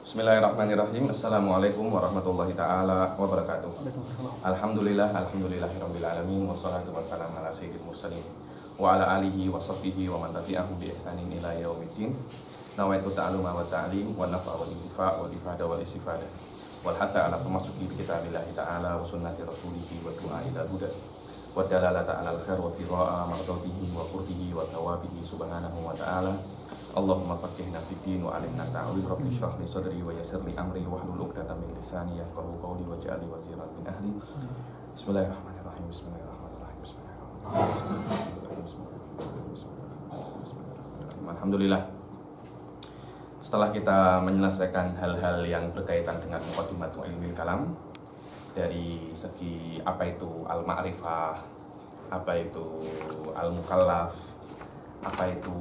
Bismillahirrahmanirrahim. Assalamualaikum warahmatullahi ta'ala wabarakatuh. Alhamdulillahirabbil alamin wassalatu wassalamu ala sayyidil mursalin wa ala alihi wa sahbihi wa man tabi'ahum bi ihsanin ila yaumiddin. Nawaitu ta'alluma wa ta'lim wa nafa wa intifa wa ifada wa istifada wal hatha ala tamassuki bi kitabillahi ta'ala wa sunnati rasulihi wa du'a ila huda wa dalalata ala al-khair wa qira'a mardatihi wa qurbihi wa thawabihi subhanahu wa ta'ala. Allahumma faqihna fid din wa alimna ta'wil. Rabbi shrah li sadri wa yassir li amri wahlul 'uqdatam min lisani yafqahu qawli waj'alni waziran min ahli. Bismillahirrahmanirrahim. Bismillahirrahmanirrahim. Alhamdulillah. Setelah kita menyelesaikan hal-hal yang berkaitan dengan muqaddimatul ilmil kalam dari segi apa itu al-ma'rifah, apa itu al-mukallaf, apa itu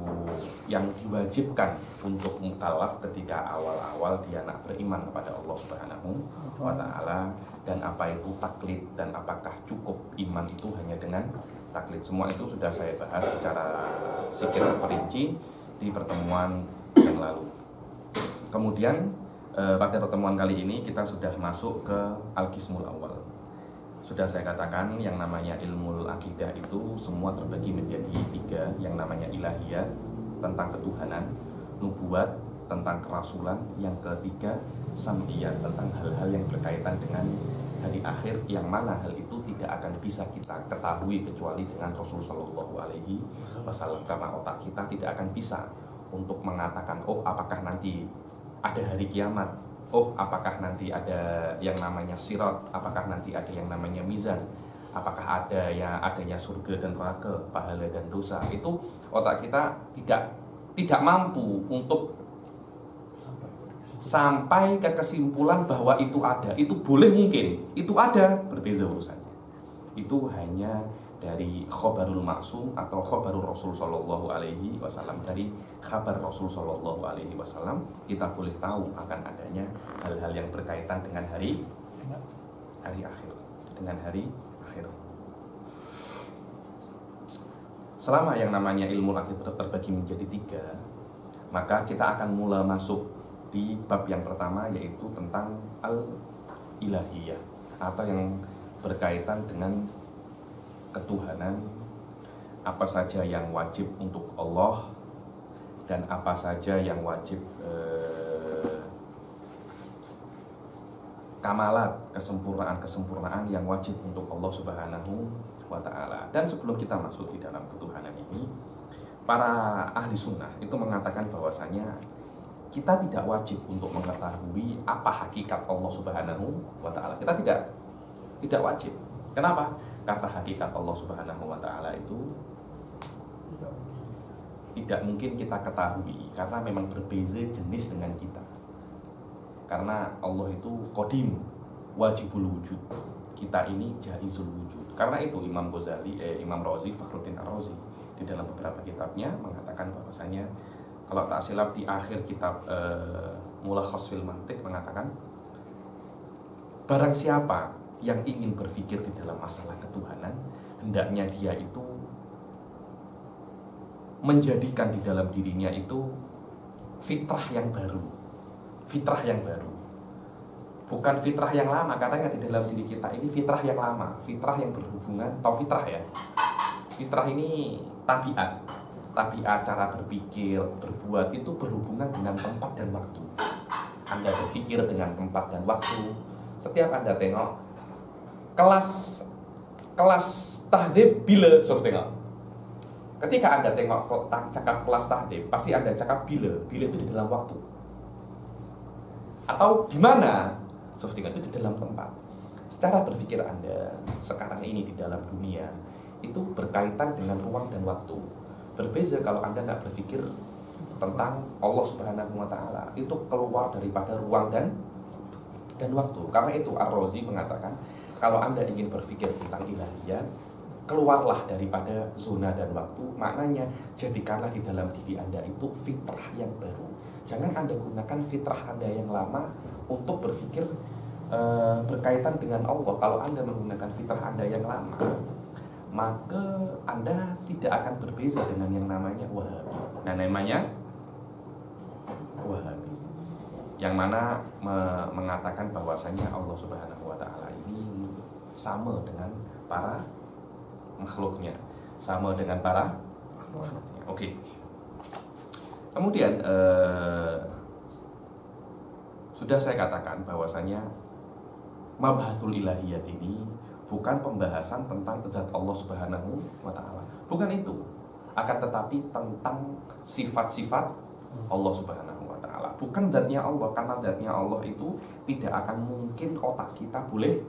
yang diwajibkan untuk mukallaf ketika awal-awal dia nak beriman kepada Allah Subhanahu wa ta'ala, dan apa itu taklid, dan apakah cukup iman itu hanya dengan taklid. Semua itu sudah saya bahas secara sedikit perinci di pertemuan yang lalu. Kemudian pada pertemuan kali ini kita sudah masuk ke al-qismul awal. Sudah saya katakan yang namanya ilmu akidah itu semua terbagi menjadi tiga. Yang namanya ilahiyah, tentang ketuhanan; nubuat, tentang kerasulan; yang ketiga sam'iyah, tentang hal-hal yang berkaitan dengan hari akhir, yang mana hal itu tidak akan bisa kita ketahui kecuali dengan Rasul Shallallahu Alaihi Wasallam, karena otak kita tidak akan bisa untuk mengatakan oh apakah nanti ada hari kiamat, oh apakah nanti ada yang namanya sirat, apakah nanti ada yang namanya mizan, apakah ada yang adanya surga dan neraka, pahala dan dosa. Itu otak kita tidak mampu untuk sampai ke kesimpulan bahwa itu ada. Itu boleh mungkin, itu ada, berbeza urusannya. Itu hanya dari khobarul maksum atau khobarul Rasul Shallallahu Alaihi Wasallam. Dari kabar Rasul Shallallahu Alaihi Wasallam kita boleh tahu akan adanya hal-hal yang berkaitan dengan hari akhir, dengan hari akhir. Selama yang namanya ilmu akidah terbagi menjadi tiga, maka kita akan mulai masuk di bab yang pertama, yaitu tentang al-ilahiyah, atau yang berkaitan dengan ketuhanan. Apa saja yang wajib untuk Allah dan apa saja yang wajib kamalat, kesempurnaan yang wajib untuk Allah Subhanahu wa ta'ala. Dan sebelum kita masuk di dalam ketuhanan ini, para ahli sunnah itu mengatakan bahwasanya kita tidak wajib untuk mengetahui apa hakikat Allah Subhanahu wa ta'ala. Kita tidak wajib. Kenapa? Karena hakikat Allah Subhanahu wa ta'ala itu tidak mungkin kita ketahui, karena memang berbeza jenis dengan kita. Karena Allah itu qadim, wajibul wujud, kita ini jaizul wujud. Karena itu Imam Razi, Fakhruddin Ar-Razi, di dalam beberapa kitabnya mengatakan bahwasanya, kalau tak silap di akhir kitab Mulakhas fil Mantiq, mengatakan barang siapa yang ingin berpikir di dalam masalah ketuhanan, hendaknya dia itu menjadikan di dalam dirinya itu fitrah yang baru. Fitrah yang baru, bukan fitrah yang lama, karena di dalam diri kita ini fitrah yang lama, fitrah yang berhubungan, atau fitrah ya, fitrah ini tabiat cara berpikir, berbuat, itu berhubungan dengan tempat dan waktu. Anda berpikir dengan tempat dan waktu. Setiap Anda tengok kelas tahdib bila, tengok. Ketika Anda tengok cakap kelas tahdib, pasti Anda cakap bila itu di dalam waktu. Atau di mana? Tengok, itu di dalam tempat. Cara berpikir Anda sekarang ini di dalam dunia itu berkaitan dengan ruang dan waktu. Berbeza kalau Anda nggak berpikir tentang Allah Subhanahu wa ta'ala, itu keluar daripada ruang dan waktu. Karena itu Ar-Razi mengatakan, kalau Anda ingin berpikir tentang ilahiyah, keluarlah daripada zona dan waktu. Maknanya, jadikanlah di dalam diri Anda itu fitrah yang baru. Jangan Anda gunakan fitrah Anda yang lama untuk berpikir berkaitan dengan Allah. Kalau Anda menggunakan fitrah Anda yang lama, maka Anda tidak akan berbeza dengan yang namanya Wahabi. Nah, namanya Wahabi yang mana mengatakan bahwasanya Allah Subhanahu wa taala ini sama dengan para makhluknya, sama dengan para makhluknya. Oke. Kemudian sudah saya katakan bahwasanya mabhasul ilahiyat ini bukan pembahasan tentang zat Allah Subhanahu wa taala. Bukan itu. Akan tetapi tentang sifat-sifat Allah Subhanahu wa taala. Bukan zatnya Allah, karena zatnya Allah itu tidak akan mungkin otak kita boleh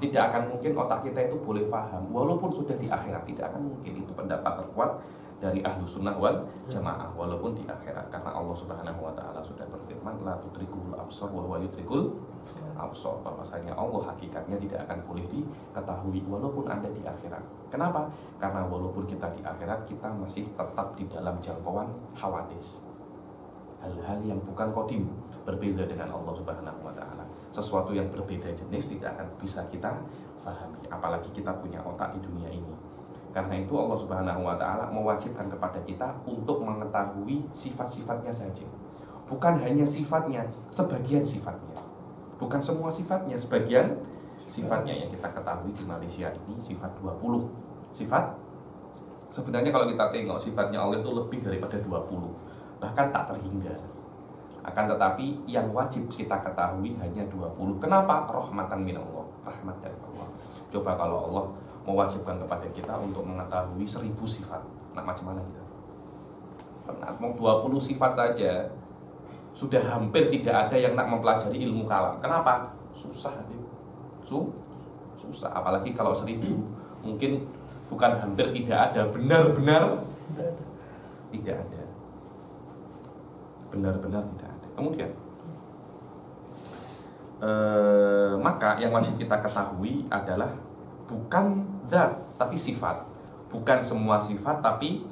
itu boleh paham walaupun sudah di akhirat. Tidak akan mungkin. Itu pendapat terkuat dari ahlu sunnah wal jamaah walaupun di akhirat, karena Allah Subhanahu wa taala sudah berfirman la tudrikul absar wa huwa yudrikul absar, bahwasanya Allah hakikatnya tidak akan boleh diketahui walaupun Anda di akhirat. Kenapa? Karena walaupun kita di akhirat, kita masih tetap di dalam jangkauan hawadits, hal-hal yang bukan qadim, berbeza dengan Allah Subhanahu wa taala. Sesuatu yang berbeda jenis tidak akan bisa kita pahami, apalagi kita punya otak di dunia ini. Karena itu Allah Subhanahu wa taala mewajibkan kepada kita untuk mengetahui sifat-sifatnya saja. Bukan hanya sifatnya, sebagian sifatnya. Bukan semua sifatnya, sebagian sifatnya yang kita ketahui di Malaysia ini sifat 20. Sifat sebenarnya kalau kita tengok sifatnya Allah itu lebih daripada 20. Bahkan tak terhingga. Akan tetapi yang wajib kita ketahui hanya 20. Kenapa? Rahmatan minallah, rahmat dari Allah. Coba kalau Allah mewajibkan kepada kita untuk mengetahui 1000 sifat, nah macam mana kita? Mau 20 sifat saja sudah hampir tidak ada yang nak mempelajari ilmu kalam. Kenapa? Susah, susah. Apalagi kalau 1000, mungkin bukan hampir tidak ada, benar-benar tidak ada. Benar-benar tidak ada. Kemudian maka yang wajib kita ketahui adalah bukan zat tapi sifat, bukan semua sifat tapi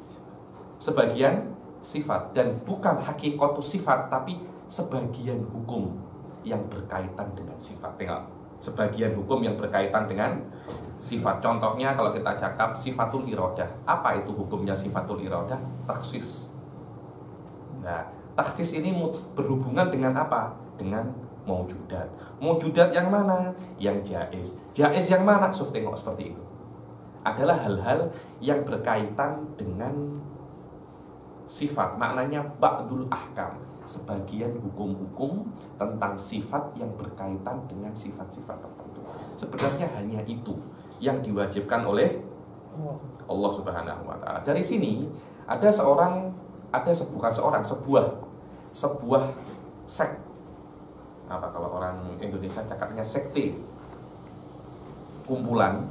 sebagian sifat, dan bukan hakikatus sifat tapi sebagian hukum yang berkaitan dengan sifat. Tengok, sebagian hukum yang berkaitan dengan sifat. Contohnya kalau kita cakap sifatul iradah, apa itu hukumnya sifatul iradah? Takhsis. Nah, takhsis ini berhubungan dengan apa? Dengan maujudat. Maujudat yang mana? Yang jaiz. Jaiz yang mana? Suf, tengok seperti itu. Adalah hal-hal yang berkaitan dengan sifat. Maknanya ba'dul ahkam, sebagian hukum-hukum tentang sifat yang berkaitan dengan sifat-sifat tertentu. Sebenarnya hanya itu yang diwajibkan oleh Allah Subhanahu wa taala. Dari sini sebuah sek. Apa kalau orang Indonesia cakapnya sekte, kumpulan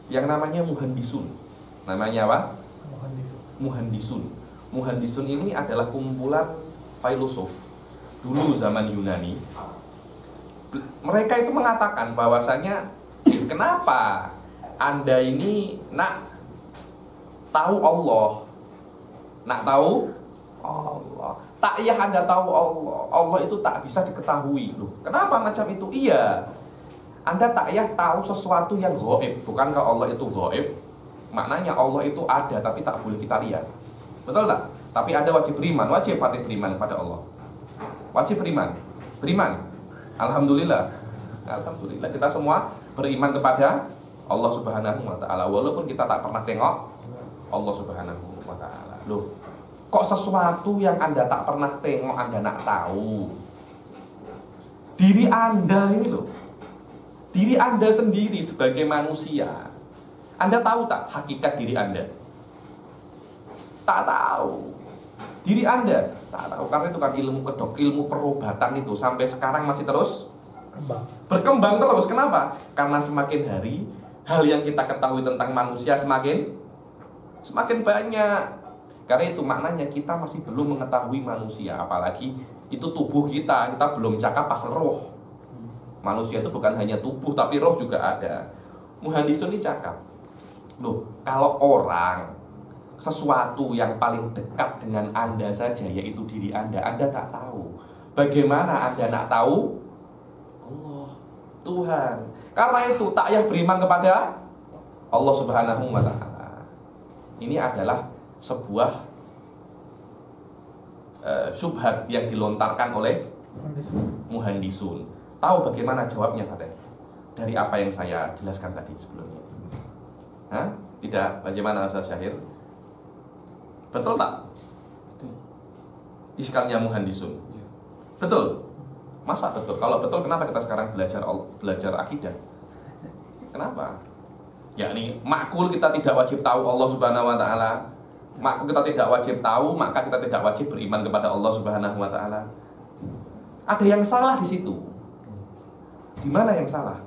yang namanya muhandisun. Namanya apa? Muhandisun ini adalah kumpulan filosof dulu zaman Yunani. Mereka itu mengatakan bahwasanya kenapa Anda ini nak tahu Allah, tak payah Anda tahu Allah itu tak bisa diketahui. Loh, kenapa macam itu? Iya, Anda tak payah tahu sesuatu yang gaib. Bukankah Allah itu gaib? Maknanya Allah itu ada tapi tak boleh kita lihat. Betul tak? Tapi Anda wajib beriman, wajib fatih beriman pada Allah. Wajib beriman. Alhamdulillah. Alhamdulillah kita semua beriman kepada Allah Subhanahu wa taala walaupun kita tak pernah tengok Allah Subhanahu wa taala. Loh, kok sesuatu yang Anda tak pernah tengok Anda nak tahu? Diri Anda ini loh, diri Anda sendiri sebagai manusia, Anda tahu tak hakikat diri Anda? Tak tahu. Diri Anda tak tahu. Karena itu kan ilmu perobatan itu sampai sekarang masih terus berkembang terus. Kenapa? Karena semakin hari hal yang kita ketahui tentang manusia semakin banyak. Karena itu maknanya kita masih belum mengetahui manusia, apalagi itu tubuh kita belum cakap pasal roh. Manusia itu bukan hanya tubuh tapi roh juga ada. Muhandisun ini cakap, loh, kalau orang sesuatu yang paling dekat dengan Anda saja yaitu diri Anda tak tahu, bagaimana Anda nak tahu Allah, Tuhan? Karena itu tak payah beriman kepada Allah Subhanahu wa taala. Ini adalah sebuah syubhat yang dilontarkan oleh muhandisun. Tahu bagaimana jawabnya katanya? Dari apa yang saya jelaskan tadi sebelumnya. Hah? Tidak? Bagaimana Ustaz Syahir? Betul tak? Iskalnya muhandisun. Betul? Masa betul? Kalau betul, kenapa kita sekarang belajar akidah? Kenapa? Yakni makul kita tidak wajib tahu Allah Subhanahu wa taala. Makul kita tidak wajib tahu, maka kita tidak wajib beriman kepada Allah Subhanahu wa taala. Ada yang salah di situ. Di mana yang salah?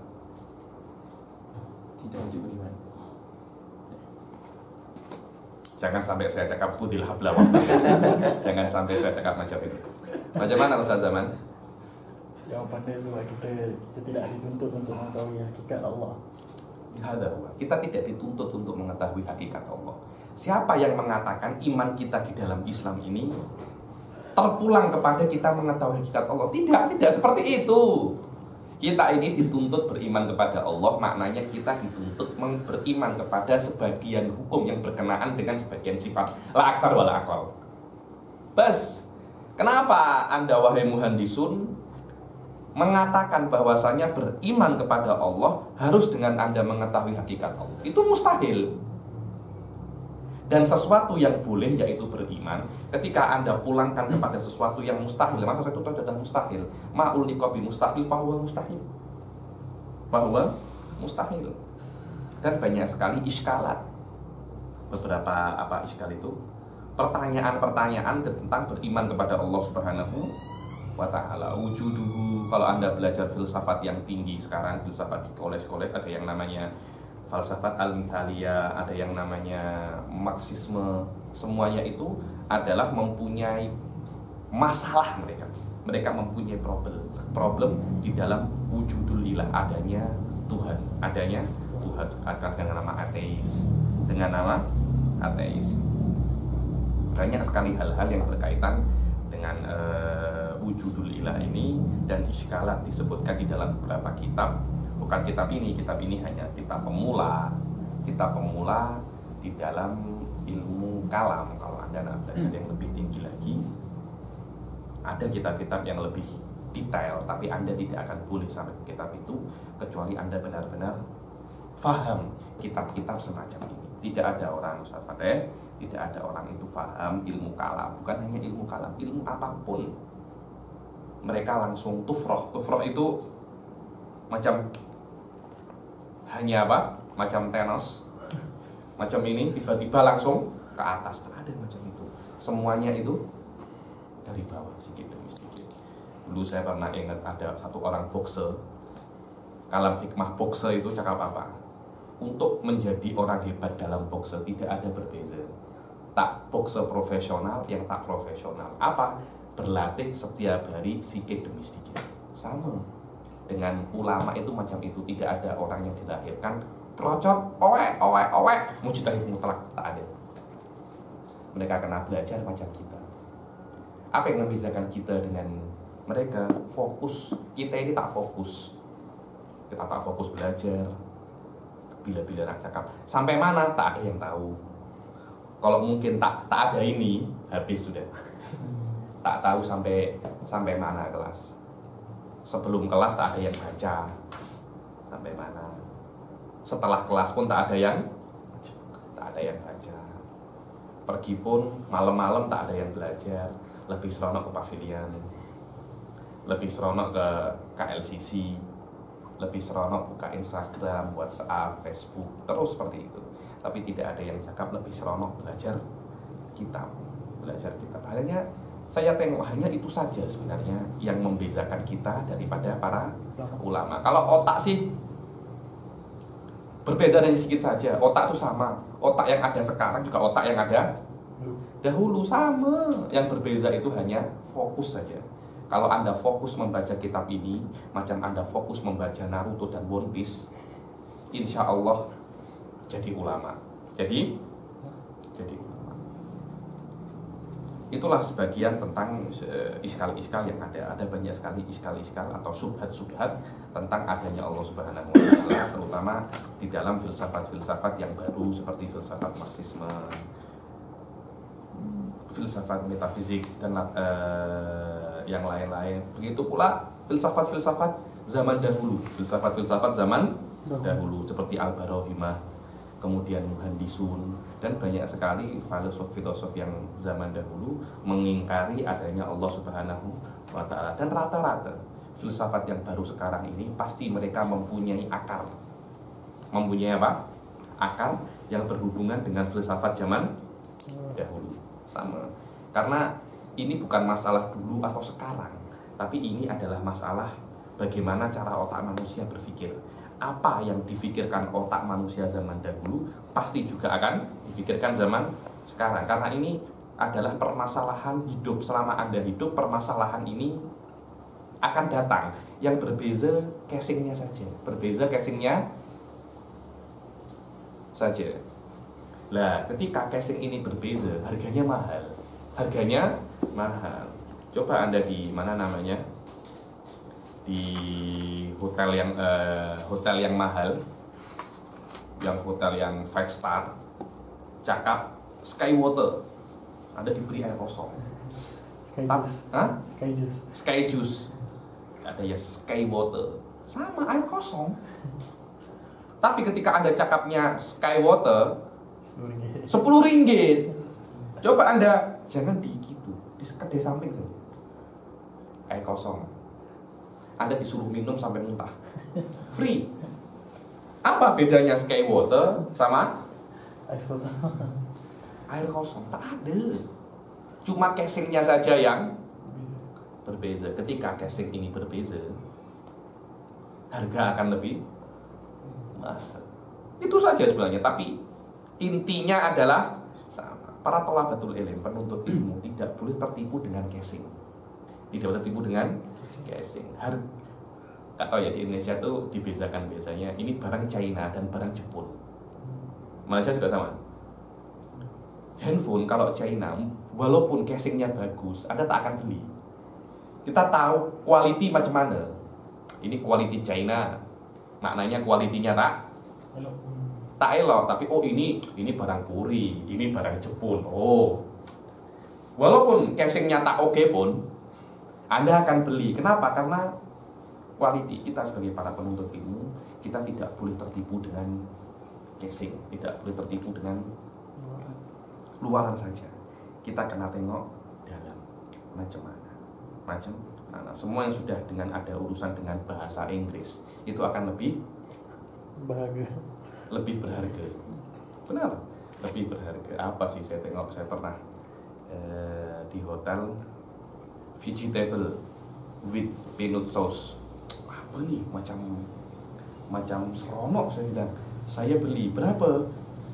Tidak wajib beriman. Jangan sampai saya cakap khudil habla wa jangan sampai saya cakap macam itu. Macam mana Ustaz Zaman? Jawabannya itu kita tidak dituntut untuk mengetahui hakikat Allah. Kita tidak dituntut untuk mengetahui hakikat Allah. Siapa yang mengatakan iman kita di dalam Islam ini terpulang kepada kita mengetahui hakikat Allah? Tidak seperti itu. Kita ini dituntut beriman kepada Allah, maknanya kita dituntut beriman kepada sebagian hukum yang berkenaan dengan sebagian sifat. La akbar wa la aqal. Bas, kenapa Anda wahai muhandisun mengatakan bahwasanya beriman kepada Allah harus dengan Anda mengetahui hakikat Allah? Itu mustahil. Dan sesuatu yang boleh yaitu beriman, ketika Anda pulangkan kepada sesuatu yang mustahil, maka itu adalah mustahil. Ma'ul liqabi mustahil fahuwa mustahil. Fahuwa mustahil. Dan banyak sekali iskalat. Beberapa iskal itu? Pertanyaan-pertanyaan tentang beriman kepada Allah Subhanahu wa ta'ala. Wujuduhu. Kalau Anda belajar filsafat yang tinggi sekarang, filsafat di kolej-kolej, ada yang namanya falsafat al-mithaliyah, ada yang namanya marxisme. Semuanya itu adalah mempunyai masalah mereka. Mereka mempunyai problem di dalam wujudul ilah, adanya Tuhan, adanya Tuhan dengan nama ateis, dengan nama ateis. Banyak sekali hal-hal yang berkaitan dengan wujudul ilah ini, dan iskalat disebutkan di dalam beberapa kitab. Bukan kitab ini hanya kitab pemula di dalam ilmu kalam. Kalau Anda nak belajar yang lebih tinggi lagi, ada kitab-kitab yang lebih detail, tapi Anda tidak akan boleh sampai ke kitab itu kecuali Anda benar-benar faham kitab-kitab semacam ini. Tidak ada orang, Ustaz Fateh, tidak ada orang itu faham ilmu kalam. Bukan hanya ilmu kalam, ilmu apapun mereka langsung tufroh. Tufroh itu macam hanya macam Thanos, macam ini tiba-tiba langsung ke atas. Tak ada macam itu. Semuanya itu dari bawah, sedikit demi sedikit. Dulu saya pernah ingat ada satu orang boxer. Kalam hikmah boxer itu cakap apa? Untuk menjadi orang hebat dalam boxer tidak ada berbeza. Tak boxer profesional yang tak profesional. Apa? Berlatih setiap hari sedikit demi sedikit. Sama. Dengan ulama itu macam itu, tidak ada orang yang dilahirkan procot, mujtahid mutlak, tak ada. Mereka kena belajar macam kita. Apa yang membedakan kita dengan mereka? Fokus. Kita ini tak fokus. Kita tak fokus belajar. Bila-bila nak cakap sampai mana tak ada yang tahu. Kalau mungkin tak ada ini, habis sudah. Tak tahu sampai mana kelas. Sebelum kelas tak ada yang baca sampai mana. Setelah kelas pun tak ada yang baca. Pergi pun malam-malam tak ada yang belajar. Lebih seronok ke pavilion, lebih seronok ke KLCC, lebih seronok buka Instagram, WhatsApp, Facebook, terus seperti itu. Tapi tidak ada yang cakap lebih seronok belajar kitab. Hanya saya tengok hanya itu saja sebenarnya yang membedakan kita daripada para ulama. Kalau otak sih berbeda dari sedikit saja. Otak itu sama. Otak yang ada sekarang juga otak yang ada dahulu sama. Yang berbeda itu hanya fokus saja. Kalau Anda fokus membaca kitab ini, macam Anda fokus membaca Naruto dan One Piece, insya Allah jadi ulama. Jadi ulama. Itulah sebagian tentang iskal-iskal yang ada. Ada banyak sekali iskal-iskal atau subhat-subhat tentang adanya Allah Subhanahu wa ta'ala, terutama di dalam filsafat-filsafat yang baru seperti filsafat marxisme, filsafat metafisik dan yang lain-lain. Begitu pula filsafat-filsafat zaman dahulu, filsafat-filsafat zaman dahulu seperti Al-Barohimah, kemudian Muhandisun, dan banyak sekali filosof-filosof yang zaman dahulu mengingkari adanya Allah Subhanahu wa Ta'ala. Dan rata-rata filsafat yang baru sekarang ini pasti mereka mempunyai akar. Mempunyai apa? Akar yang berhubungan dengan filsafat zaman dahulu. Sama. Karena ini bukan masalah dulu atau sekarang, tapi ini adalah masalah bagaimana cara otak manusia berpikir. Apa yang difikirkan otak manusia zaman dahulu pasti juga akan difikirkan zaman sekarang. Karena ini adalah permasalahan hidup. Selama Anda hidup, permasalahan ini akan datang. Yang berbeza casingnya saja. Berbeza casingnya saja. Nah, ketika casing ini berbeza, harganya mahal. Harganya mahal. Coba Anda di mana namanya? Di hotel yang mahal, yang hotel yang 5 star, cakap Skywater, Anda diberi air kosong. Sky Juice. Ada ya Skywater, sama air kosong. Tapi ketika Anda cakapnya Skywater, 10 ringgit. Coba Anda jangan di gitu, di kedai samping saja. Air kosong. Anda disuruh minum sampai muntah. Free. Apa bedanya Skywater sama air kosong? Tak ada. Cuma casingnya saja yang berbeza. Ketika casing ini berbeza, harga akan lebih mahal. Itu saja sebenarnya. Tapi intinya adalah sama. Para thalabatul ilm, penuntut ilmu, tidak boleh tertipu dengan casing. Tidak boleh tertipu dengan casing. Gak tahu ya, di Indonesia tuh dibedakan biasanya ini barang China dan barang Jepun. Malaysia juga sama. Handphone kalau China, walaupun casingnya bagus, Anda tak akan beli. Kita tahu quality macam mana. Ini quality China, maknanya quality-nya tak elok, tapi oh ini barang Kuri, ini barang Jepun. Oh, walaupun casingnya tak oke pun, Anda akan beli. Kenapa? Karena quality. Kita sebagai para penuntut ilmu, kita tidak boleh tertipu dengan casing, tidak boleh tertipu dengan luaran saja. Kita kena tengok dalam macam mana. Semua yang sudah dengan ada urusan dengan bahasa Inggris itu akan lebih berharga. Benar, lebih berharga. Apa sih saya tengok? Saya pernah di hotel vegetable with peanut sauce. Apa nih, macam seronok. Saya bilang, saya beli berapa?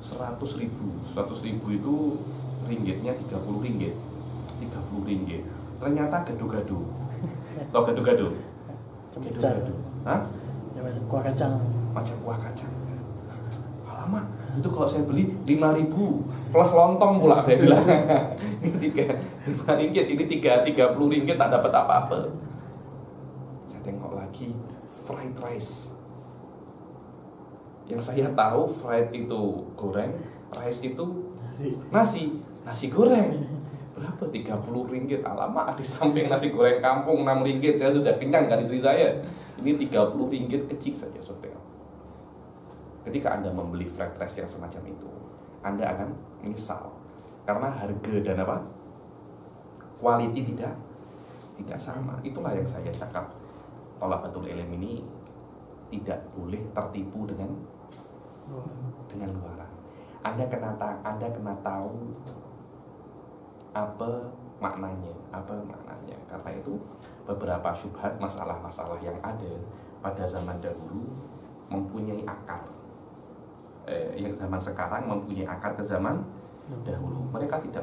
100.000 itu ringgitnya 30 ringgit. Ternyata gado-gado. Tau gado-gado? Gado-gado. Hah? Ya, macam kuah kacang. Macam kuah kacang. Alamak, itu kalau saya beli 5.000 plus lontong pula, saya bilang. Ini 5 ringgit, ini 30 ringgit tak dapat apa-apa. Saya tengok lagi fried rice. Yang saya tahu fried itu goreng, rice itu nasi goreng. Berapa? 30 ringgit. Alamak, di samping nasi goreng kampung 6 ringgit saya sudah kenyang dengan istri saya. Ini 30 ringgit kecil saja, saudara. Ketika Anda membeli fried rice yang semacam itu, Anda akan menyesal karena harga dan quality tidak sama. Itulah yang saya cakap, thalabatul ilm ini tidak boleh tertipu dengan luaran. Anda kena tahu apa maknanya. Karena itu beberapa syubhat, masalah-masalah yang ada pada zaman dahulu mempunyai akar. Yang zaman sekarang mempunyai akar ke zaman dahulu. Mereka tidak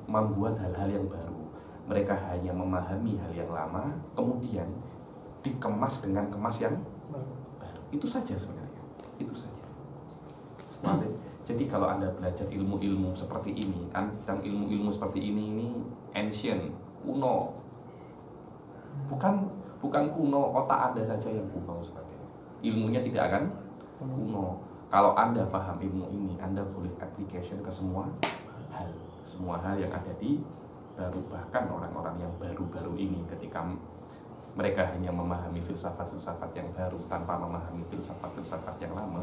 membuat hal-hal yang baru. Mereka hanya memahami hal yang lama, kemudian dikemas dengan kemas yang baru. Itu saja sebenarnya. Itu saja. Jadi kalau Anda belajar ilmu-ilmu seperti ini, kan tentang ilmu-ilmu seperti ini ancient, kuno. Bukan kuno, otak Anda saja yang kuno sebagainya. Ilmunya tidak akan kuno. Kalau Anda paham ilmu ini, Anda boleh application ke semua hal yang ada di baru, bahkan orang-orang yang baru-baru ini ketika mereka hanya memahami filsafat-filsafat yang baru tanpa memahami filsafat-filsafat yang lama,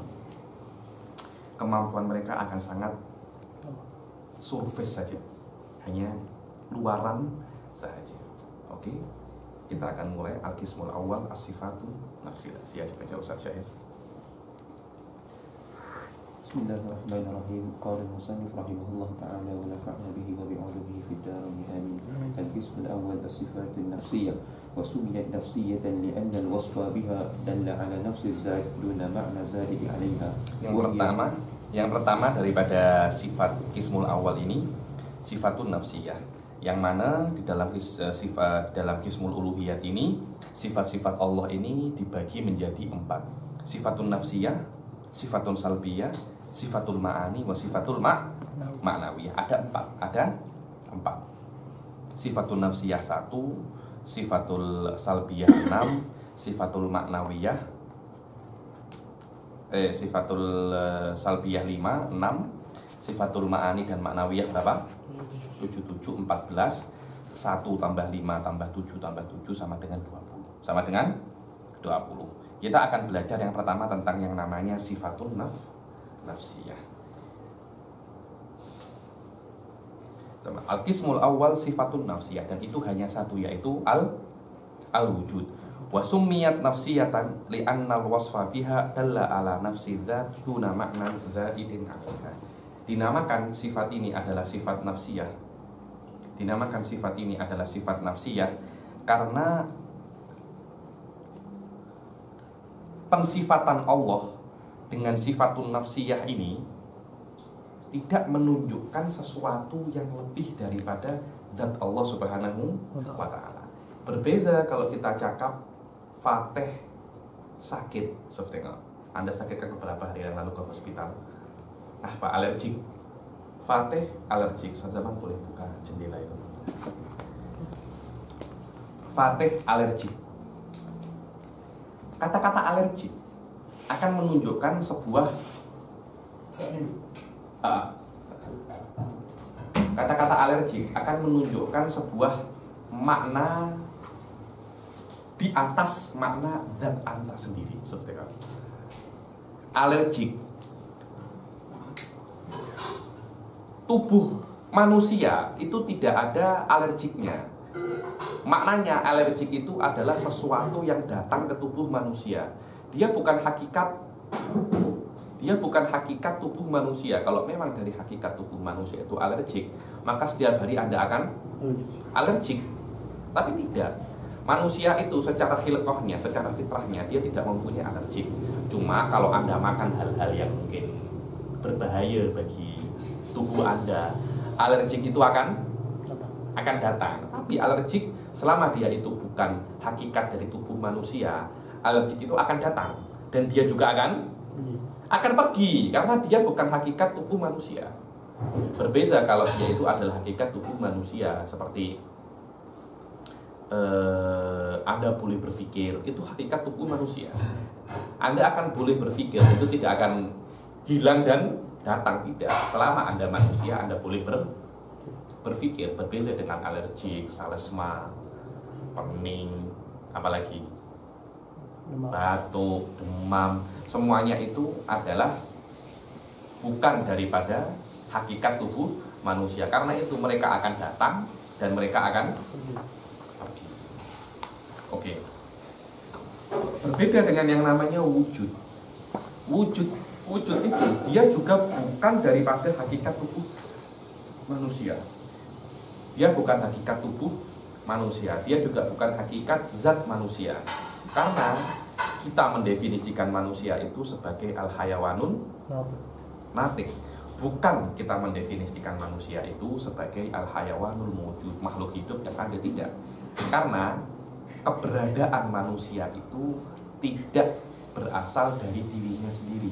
kemampuan mereka akan sangat surface saja, hanya luaran saja. Oke, kita akan mulai al-qismul awal as-sifatu nafsiyah. Siap baca Ustaz Syahir. Bismillahirrahmanirrahim. Qala al-musannif rahimahullah ta'ala wa nafa'na bihi wa bi'ulumihi fid dharain amin. Al-qismul awal as-sifatu nafsiyah wa sumiyat nafsiyatan li'anna al-wasfa biha dalla 'ala nafsi az-zat duna ma'na za'id 'alayha. Yang pertama daripada sifat qismul awal ini sifatun nafsiyah, yang mana di dalam sifat dalam qismul uluhiyat ini sifat-sifat Allah ini dibagi menjadi 4. Sifatun nafsiyah, sifatun salbiyah, sifatul ma'ani, wa sifatul ma'nawiyah. Ada 4. Sifatul nafsiyah 1, sifatul salbiyah 6, sifatul ma'nawiyah sifatul salbiyah 5, 6, sifatul ma'ani dan ma'nawiyah berapa? 7, 14. 1 tambah 5 tambah 7 tambah 7 sama dengan 20. Sama dengan 20. Kita akan belajar yang pertama tentang yang namanya sifatun nafsiyah. Al-qismul awal sifatun nafsiyah, dan itu hanya satu, yaitu al-wujud. Wa summiyat nafsiyatan li'anna al-wasfa biha dalla ala nafsi dzat duna ma'nan zaidin 'alaiha. Dinamakan sifat ini adalah sifat nafsiyah. Dinamakan sifat ini adalah sifat nafsiyah karena pensifatan Allah dengan sifatun nafsiyah ini tidak menunjukkan sesuatu yang lebih daripada zat Allah Subhanahu wa ta'ala. Berbeza kalau kita cakap Fateh sakit, Anda sakit kan beberapa hari yang lalu ke hospital, Pak alergik. Fateh alergik, Zaman boleh buka jendela itu. Fateh alergik. Kata-kata alergik akan menunjukkan sebuah kata-kata alergik akan menunjukkan sebuah makna di atas makna zat anta sendiri. Seperti itu. Alergik. Tubuh manusia itu tidak ada alergiknya. Maknanya alergik itu adalah sesuatu yang datang ke tubuh manusia. Dia bukan hakikat tubuh manusia. Kalau memang dari hakikat tubuh manusia itu alergik, maka setiap hari Anda akan alergik. Tapi tidak. Manusia itu secara khilqahnya, secara fitrahnya, dia tidak mempunyai alergik. Cuma kalau Anda makan hal-hal yang mungkin berbahaya bagi tubuh Anda, alergik itu akan datang. Tapi alergik selama dia itu bukan hakikat dari tubuh manusia, alergik itu akan datang. Dan dia juga akan pergi, karena dia bukan hakikat tubuh manusia. Berbeza kalau dia itu adalah hakikat tubuh manusia. Seperti Anda boleh berpikir, itu hakikat tubuh manusia. Anda akan boleh berpikir, itu tidak akan hilang dan datang, tidak. Selama Anda manusia, Anda boleh berpikir. Berbeza dengan alergik, salesma, pening, apalagi batuk, demam. Semuanya itu adalah bukan daripada hakikat tubuh manusia. Karena itu mereka akan datang dan mereka akan pergi. Oke. Berbeda dengan yang namanya wujud. Wujud itu dia juga bukan daripada hakikat tubuh manusia. Dia bukan hakikat tubuh manusia. Dia juga bukan hakikat zat manusia. Karena kita mendefinisikan manusia itu sebagai al-hayawanun natik. Bukan kita mendefinisikan manusia itu sebagai al-hayawanul mawjud, makhluk hidup yang ada, tidak. Karena keberadaan manusia itu tidak berasal dari dirinya sendiri,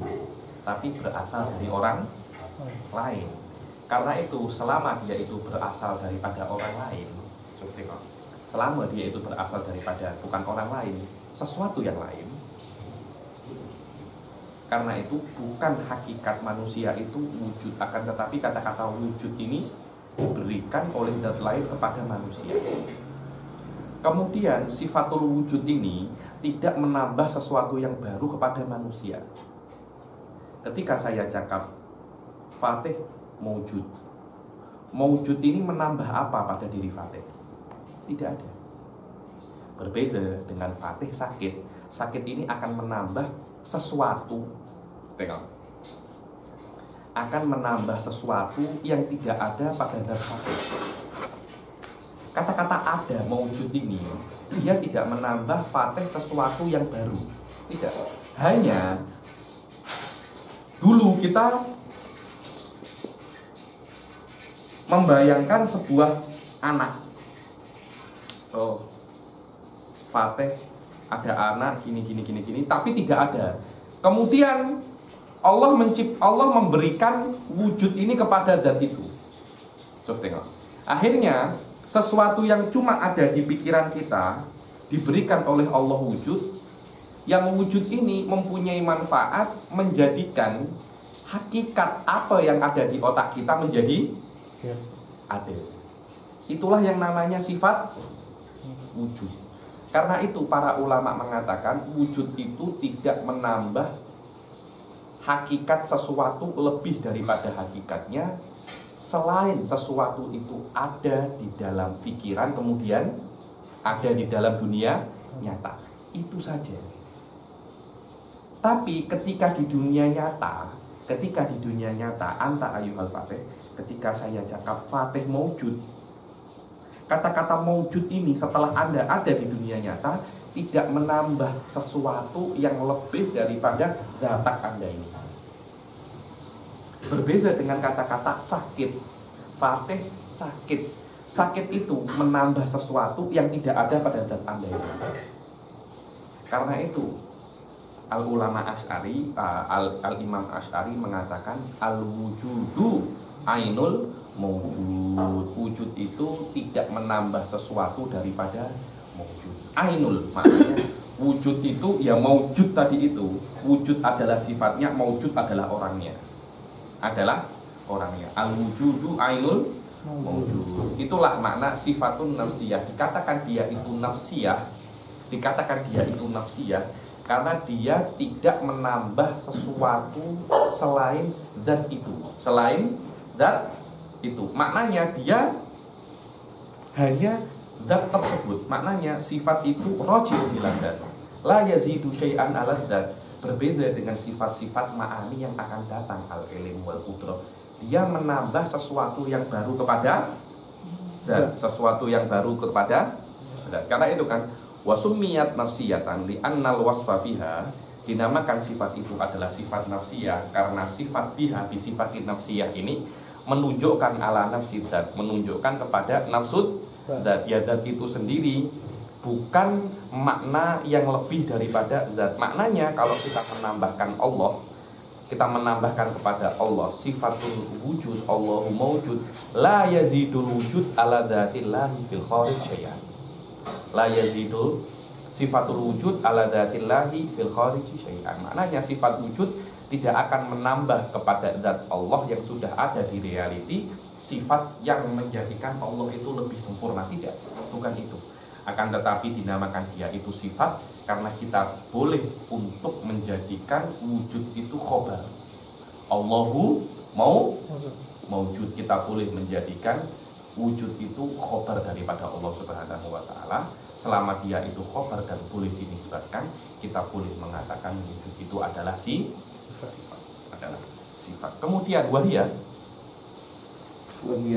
tapi berasal dari orang lain. Karena itu selama dia itu berasal daripada orang lain, selama dia itu berasal daripada bukan orang lain, sesuatu yang lain, karena itu bukan hakikat manusia itu wujud. Akan tetapi kata-kata wujud ini diberikan oleh zat lain kepada manusia. Kemudian sifatul wujud ini tidak menambah sesuatu yang baru kepada manusia. Ketika saya cakap Fatih maujud, maujud ini menambah apa pada diri Fatih? Tidak ada. Berbeda dengan Fatih sakit. Sakit ini akan menambah sesuatu. Tengok. Akan menambah sesuatu yang tidak ada pada zat Fatih. Kata-kata ada maujud ini, dia tidak menambah Fatih sesuatu yang baru. Tidak. Hanya dulu kita membayangkan sebuah anak. Oh, Fatih ada anak gini, tapi tidak ada. Kemudian Allah memberikan wujud ini kepada zat itu. Tengok. Akhirnya sesuatu yang cuma ada di pikiran kita diberikan oleh Allah wujud. Yang wujud ini mempunyai manfaat menjadikan hakikat apa yang ada di otak kita menjadi ada. Itulah yang namanya sifat wujud. Karena itu para ulama mengatakan wujud itu tidak menambah hakikat sesuatu lebih daripada hakikatnya, selain sesuatu itu ada di dalam pikiran kemudian ada di dalam dunia nyata. Itu saja. Tapi ketika di dunia nyata anta ayyuhal fatih, ketika saya cakap Fatih maujud, kata-kata maujud ini setelah Anda ada di dunia nyata tidak menambah sesuatu yang lebih daripada zatak Anda ini. Berbeda dengan kata-kata sakit. Fatih sakit. Sakit itu menambah sesuatu yang tidak ada pada zat Anda ini. Karena itu al-ulama Asy'ari, al-imam Asy'ari mengatakan al-wujudu ainul mawjud. Wujud itu tidak menambah sesuatu daripada mawjud. Ainul maknanya wujud itu ya mawjud tadi itu. Wujud adalah sifatnya, mawjud adalah orangnya. Al-wujudu ainul mawjud. Itulah makna sifatun nafsiyah. Dikatakan dia itu nafsiyah karena dia tidak menambah sesuatu selain zat itu. Maknanya dia hanya zat tersebut. Maknanya sifat itu raji'un ila dzat. La yazidu syai'an 'ala dzat. Berbeda dengan sifat-sifat ma'ani yang akan datang, al-ilm wal qudrah. Dia menambah sesuatu yang baru kepada zat, sesuatu yang baru kepada zat. Karena itu kan wasumiyat nafsiyatan li annal wasfa biha, dinamakan sifat itu adalah sifat nafsiyah karena sifat biha bi sifatin nafsiyah ini menunjukkan ala nafsi dzat, menunjukkan kepada nafsud dzat. Ya dzat itu sendiri bukan makna yang lebih daripada zat. Maknanya kalau kita menambahkan Allah, kita menambahkan kepada Allah sifatul wujud, Allahu mawjud, la yazidul wujud ala dzatillahi fil kharij syai'an. La yazidul sifatul wujud ala dzatillahi fil kharij syai'an. Maknanya sifat wujud tidak akan menambah kepada zat Allah yang sudah ada di reality sifat yang menjadikan Allah itu lebih sempurna. Tidak, bukan itu. Akan tetapi dinamakan dia itu sifat karena kita boleh untuk menjadikan wujud itu khobar. Allahu mawjud, kita boleh menjadikan wujud itu khobar daripada Allah Subhanahu wa ta'ala. Selama dia itu khobar dan boleh dinisbatkan, kita boleh mengatakan wujud itu adalah sifat. Kemudian wahia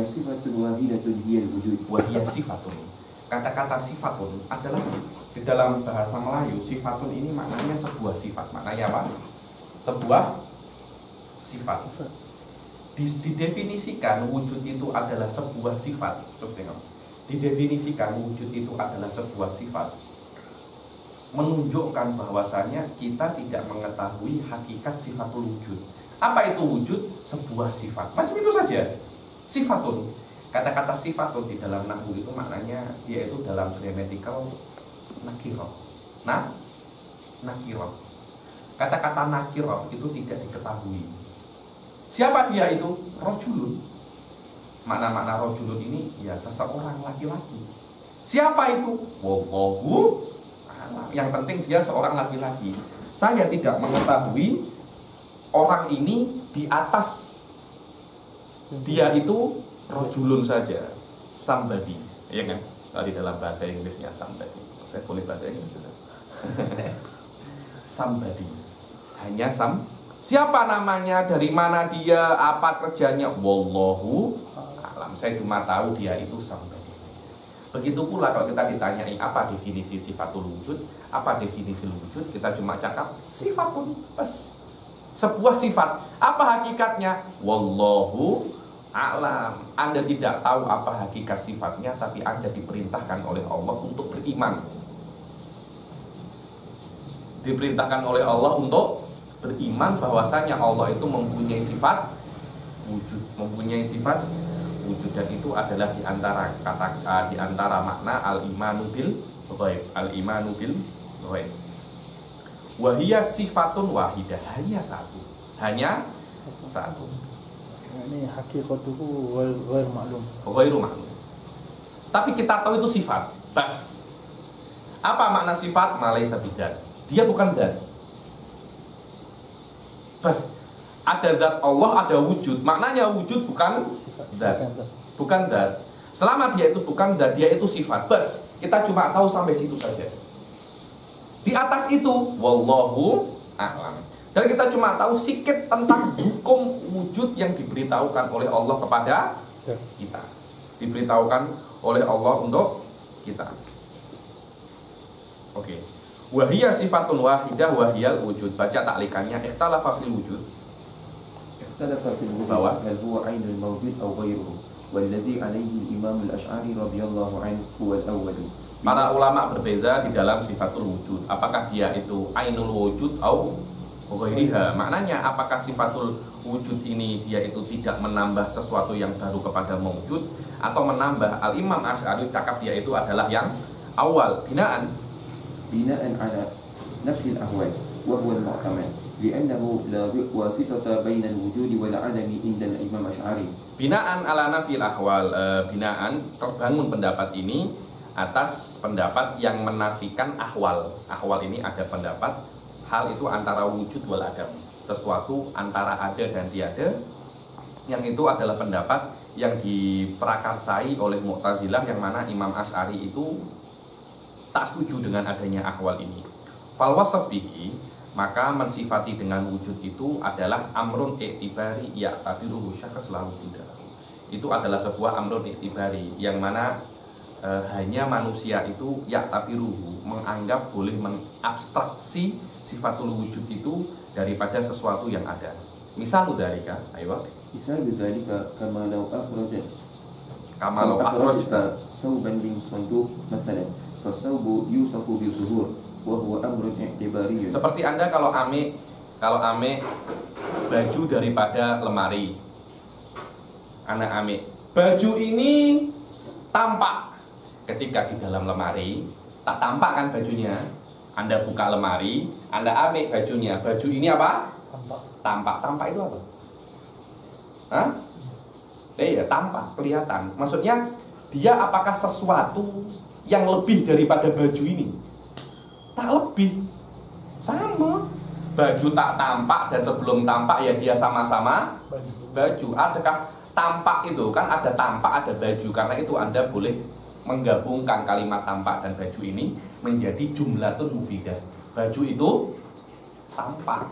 sifatun wahidatun hiyal wujud. Wahia sifatun. Kata-kata sifatun adalah di dalam bahasa Melayu, sifatun ini maknanya sebuah sifat. Maknanya apa? Sebuah sifat. Didefinisikan wujud itu adalah sebuah sifat. Didefinisikan wujud itu adalah sebuah sifat, menunjukkan bahwasanya kita tidak mengetahui hakikat sifatul wujud. Apa itu wujud? Sebuah sifat. Macam itu saja. Sifatun. Kata-kata sifatun di dalam nahwu itu maknanya dia itu dalam grammatical nakirah. Nakirah. Kata-kata nakirah itu tidak diketahui. Siapa dia itu? Rajulun. makna-makna rajulun ini ya seseorang laki-laki. Siapa itu? Wallahu a'lam. Yang penting dia seorang laki-laki. Saya tidak mengetahui orang ini di atas dia itu rajulun saja, somebody, ya kan? Kalau di dalam bahasa Inggrisnya somebody. Saya boleh bahasa Inggris juga. Somebody. Hanya siapa namanya, dari mana dia, apa kerjanya, wallahu a'lam. Saya cuma tahu dia itu somebody saja. Begitu pula kalau kita ditanyai apa definisi sifatul wujud, apa definisi wujud, kita cuma cakap sifatun, bas. Sebuah sifat. Apa hakikatnya? Wallahu a'lam. Anda tidak tahu apa hakikat sifatnya, tapi Anda diperintahkan oleh Allah untuk beriman. Diperintahkan oleh Allah untuk beriman bahwasanya Allah itu mempunyai sifat wujud, mempunyai sifat wujud, dan itu adalah di antara makna al-imanu bil ghaib, al-imanu bil ghaib. Wahia sifatun wahidah, hanya satu. Ini hakikatuhu ghairu ma'lum. Ghairu ma'lum. Tapi kita tahu itu sifat. Bas. Apa makna sifat? Malaisa bidan. Dia bukan zat. Bas. Ada zat Allah, ada wujud. Maknanya wujud bukan zat. Bukan zat. Selama dia itu bukan zat, dia itu sifat. Bas. Kita cuma tahu sampai situ saja. Di atas itu, wallahu a'lam. Dan kita cuma tahu sikit tentang hukum wujud yang diberitahukan oleh Allah kepada kita. Diberitahukan oleh Allah untuk kita. Oke. Wahiyya sifatun wahidah wahiyal wujud. Baca taklikannya. Ikhtalafa fil wujud. Ikhtalafa fil wujud. Bahwa hal huwa ainul mawjud aw ghairuhu. Walladhi alaihi al-imam al-Ash'ari radhiyallahu anhu huwa al-awwal. Para ulama berbeza di dalam sifatul wujud. Apakah dia itu ainul wujud atau ghairiha? Maknanya apakah sifatul wujud ini dia itu tidak menambah sesuatu yang baru kepada mawjud, atau menambah? Al-Imam Asy'ari cakap dia itu adalah yang awal, binaan ala nafsi al-ahwal wa huwa al-mu'tamal li'annahu la wasitata baina al-wujud wal 'adami inda al-Imam Asy'ari. Binaan ala nafil ahwal, binaan terbangun pendapat ini atas pendapat yang menafikan ahwal. Ahwal ini ada pendapat hal itu antara wujud wal adam, sesuatu antara ada dan tiada, yang itu adalah pendapat yang diprakarsai oleh Mu'tazilah, yang mana Imam Asy'ari itu tak setuju dengan adanya ahwal ini. Fal wasaf bihi, maka mensifati dengan wujud itu adalah amrun i'tibari ya'tabiruhu syakhs la wujuda. Itu adalah sebuah amrun i'tibari yang mana hanya manusia itu ya'tabiruhu, menganggap boleh mengabstraksi sifatul wujud itu daripada sesuatu yang ada. Misal dzalika, ayo. Misal dzalika kama law akhrajta sauban min sanduq masalan, fasawbu yusafu bi zuhur wa huwa amrun i'tibari. Seperti Anda kalau ame baju daripada lemari. Anak ame, baju ini tampak ketika di dalam lemari, tak tampak kan bajunya. Anda buka lemari, Anda ambil bajunya. Baju ini apa? Tampak. Tampak itu apa? Hah? Iya, tampak, kelihatan. Maksudnya dia apakah sesuatu yang lebih daripada baju ini? Tak lebih. Sama. Baju tak tampak dan sebelum tampak ya dia sama-sama baju. Adakah tampak itu? Kan ada tampak, ada baju. Karena itu Anda boleh menggabungkan kalimat tampak dan baju ini menjadi jumlatun mufidah. Baju itu tampak.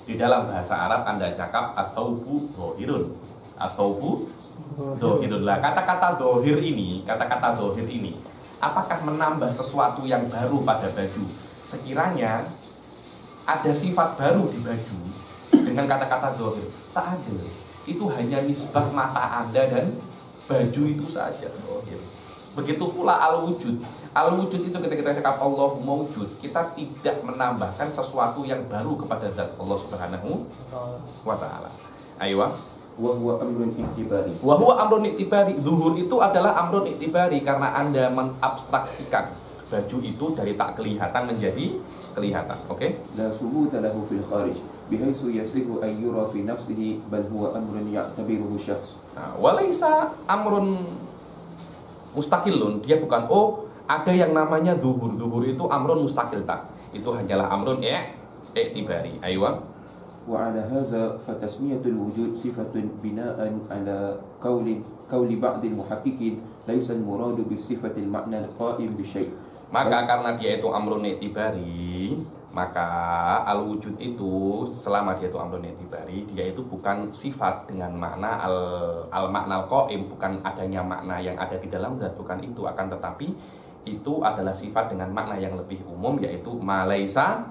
Di dalam bahasa Arab Anda cakap ats-tsaubu dhahirun. Ats-tsaubu dhahirun. Lah kata-kata dhahir ini, apakah menambah sesuatu yang baru pada baju? Sekiranya ada sifat baru di baju dengan kata-kata dhahir, tak ada. Itu hanya nisbah mata Anda dan baju itu saja dhahir. Begitu pula al-wujud. Al-wujud itu ketika kita cakap Allah mawjud, kita tidak menambahkan sesuatu yang baru kepada zat Allah Subhanahu wa ta'ala. Aywa. Wa huwa amrun i'tibari. Wa huwa amrun i'tibari. Zuhur itu adalah amrun i'tibari karena Anda mengabstraksikan baju itu dari tak kelihatan menjadi kelihatan. Oke? La subuta lahu fil kharij بحيث يصح أن يرى في نفسه بل هو أمر يعتبره الشخص. Nah, walaisa amrun mustaqilun, dia bukan ada yang namanya duhur. Duhur itu amrun mustaqil tak. Itu hanyalah amrun i'tibari. Aywa. وعلى هذا فتسمية الوجود صفة بناء على قول بعض المحققين ليس المراد بالصفة المعنى القائم بالشيء. Maka karena dia itu amrun i'tibari, maka al-wujud itu selama dia itu amrun i'tibari, dia itu bukan sifat dengan makna al-makna al-qaim, bukan adanya makna yang ada di dalam zat, bukan itu, akan tetapi itu adalah sifat dengan makna yang lebih umum, yaitu malaisa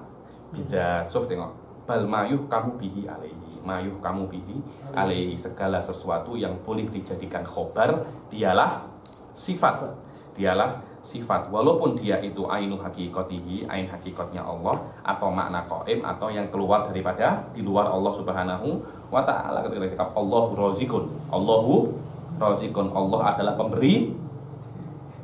bidzat. So tengok, bal mayuh kamu bihi alaihi, mayuh kamu bihi alaihi, segala sesuatu yang boleh dijadikan khobar dialah sifat, dialah sifat, walaupun dia itu ainu hakikatihi, ain hakikatnya Allah, atau makna qaim, atau yang keluar daripada di luar Allah Subhanahu wa ta'ala. Ketika Allahu razikun, Allahu razikun, Allah adalah pemberi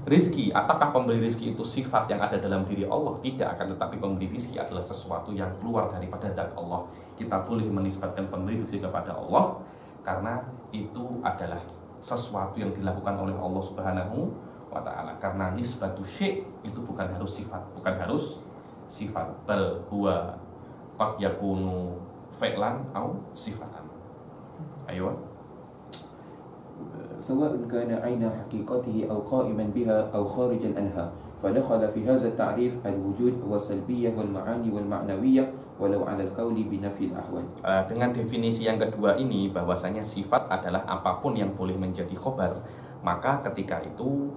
rizki. Apakah pemberi rizki itu sifat yang ada dalam diri Allah? Tidak, akan tetapi pemberi rizki adalah sesuatu yang keluar daripada zat Allah. Kita boleh menisbatkan pemberi rizki kepada Allah karena itu adalah sesuatu yang dilakukan oleh Allah Subhanahu wa ta'ala. Karena nisbatu syai' itu bukan harus sifat, bukan harus sifat, bal huwa qad yakunu fi'lan au sifatan. Ayo. سواء كان عين حقيقته أو قائما بها أو خارجا عنها فدخل في هذا التعريف الوجود والسلبية والمعاني والمعنوية ولو على القول بنفي الأحوال. Dengan definisi yang kedua ini, bahwasanya sifat adalah apapun yang boleh menjadi khobar, maka ketika itu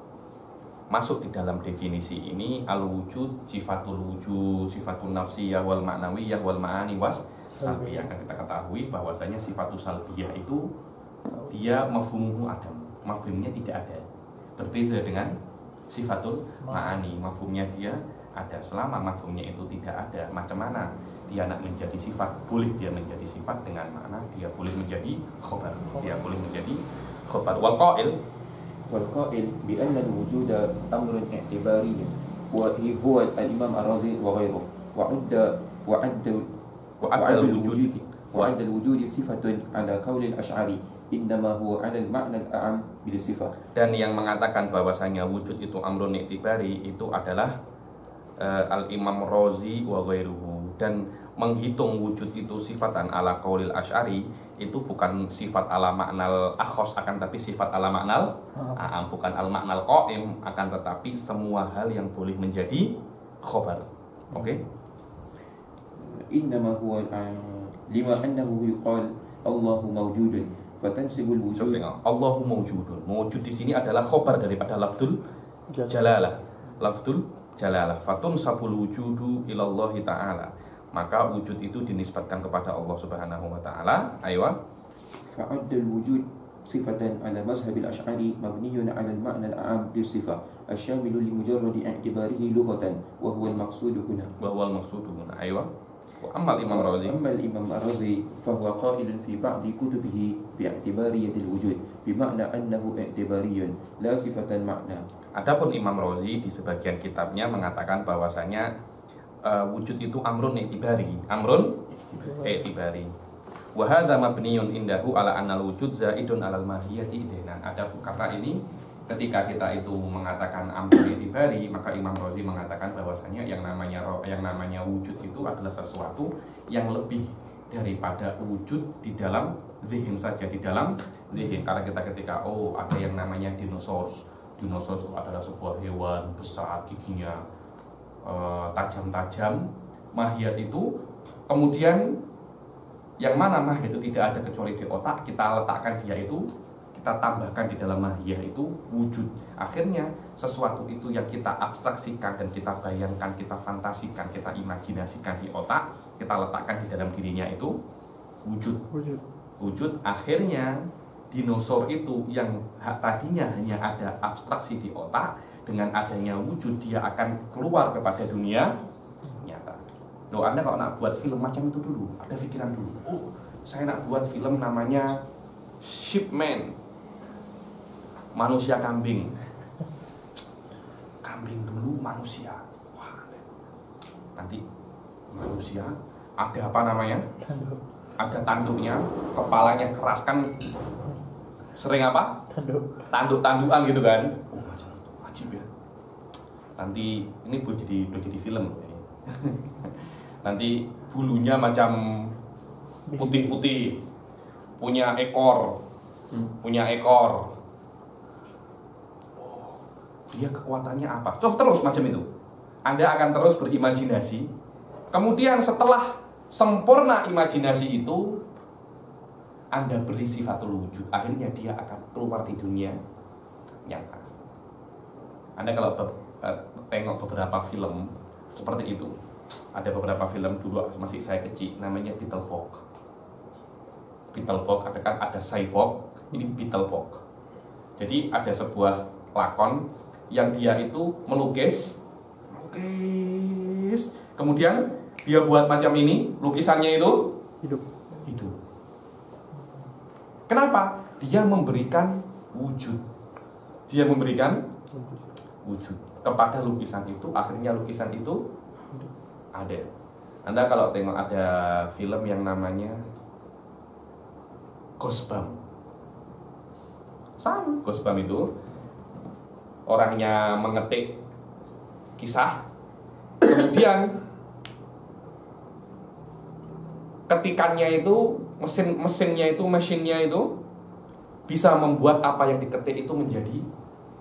masuk di dalam definisi ini al-wujud, sifatul wujud, sifatul nafsiyah wal ma'nawiyah wal ma'ani was salbiyah. Akan kita ketahui bahwasanya sifatul salbiyah itu dia mafhumuhu adam, mafhumnya tidak ada. Berbeza dengan sifatul ma'ani, mafhumnya dia ada. Selama mafhumnya itu tidak ada, macam mana dia nak menjadi sifat? Boleh dia menjadi sifat dengan makna dia boleh menjadi khobar, dia boleh menjadi khobar. Wal qail بأن الوجود أمر اعتباري هو الإمام الرازي وغيره وعد الوجود صفة على قول الأشعري إنما هو على المعنى الأعم بالصفة. Dan yang mengatakan bahwasanya wujud itu amrun i'tibari itu adalah al-Imam Razi wa ghairuhu, dan menghitung wujud itu sifatan ala qaulil Asy'ari itu bukan sifat ala maknal akhos, akan tapi sifat ala maknal bukan al maknal qaim, akan tetapi semua hal yang boleh menjadi khobar. Oke? Innama huwa lima annahu yuqal Allahu mawjudun fatansibu al-wujud. Allahu mawjudun. Mawjud di sini adalah khobar daripada lafdzul jalalah. Lafdzul jalalah. Fatunsabul wujudu ilallahi ta'ala. Maka wujud itu dinisbatkan kepada Allah Subhanahu wa ta'ala. Aywa. Fa'adda al-wujud sifatan ala mazhab al-Asy'ari mabniyun ala al-ma'na al-'am lis-sifah asy-syamilu li mujarradi i'tibarihi lughatan wa huwa al-maqsud huna. Wa huwa al-maqsud huna. Aywa. Wa amma al-Imam Razi. Amma al-Imam Razi fa huwa qailun fi ba'd kutubihi bi'tibariyati al-wujud bima'na annahu i'tibariyun la sifatan ma'na. Adapun Imam Razi di sebagian kitabnya mengatakan bahwasanya wujud itu amrun i'tibari, amrun i'tibari. Wa hadza mabniyun indahu ala annal wujud zaidun alal mahiyati idainan. Ada kata ini ketika kita itu mengatakan amrun i'tibari, maka Imam Razi mengatakan bahwasanya yang namanya wujud itu adalah sesuatu yang lebih daripada wujud di dalam zihin saja, di dalam zihin. Karena kita ketika ada yang namanya dinosaurus. Dinosaurus itu adalah sebuah hewan besar, giginya tajam-tajam, mahiyat itu, kemudian yang mana mahiyat itu tidak ada kecuali di otak, kita letakkan dia itu, kita tambahkan di dalam mahiyah itu wujud. Akhirnya sesuatu itu yang kita abstraksikan dan kita bayangkan, kita fantasikan, kita imajinasikan di otak, kita letakkan di dalam dirinya itu wujud. Akhirnya dinosaur itu yang tadinya hanya ada abstraksi di otak, dengan adanya wujud dia akan keluar kepada dunia nyata. Loh, Anda kalau nak buat film macam itu dulu, ada pikiran dulu. Saya nak buat film namanya Shipman, manusia kambing. Kambing dulu manusia. Wah, nanti manusia ada apa namanya? Tanduk. Ada tanduknya, kepalanya keras kan, sering apa? Tanduk. Tanduk-tandukan gitu kan. Oh, macam itu, wajib ya. Nanti ini boleh jadi film ini. Nanti bulunya macam putih-putih, punya ekor. Punya ekor. Oh, dia kekuatannya apa? Terus macam itu. Anda akan terus berimajinasi. Kemudian setelah sempurna imajinasi itu, Anda beri sifatul wujud. Akhirnya dia akan keluar di dunia nyata. Anda kalau tengok beberapa film seperti itu, ada beberapa film dulu masih saya kecil, namanya Beetleborg. Beetleborg ada cyborg, ini Beetleborg. Jadi ada sebuah lakon yang dia itu melukis, kemudian dia buat macam ini, lukisannya itu hidup. Kenapa? Dia memberikan wujud. Dia memberikan wujud kepada lukisan itu. Akhirnya lukisan itu ada. Anda kalau tengok ada film yang namanya Ghostbump. Sama Ghostbump itu orangnya mengetik kisah, kemudian ketikannya itu mesinnya itu bisa membuat apa yang diketik itu menjadi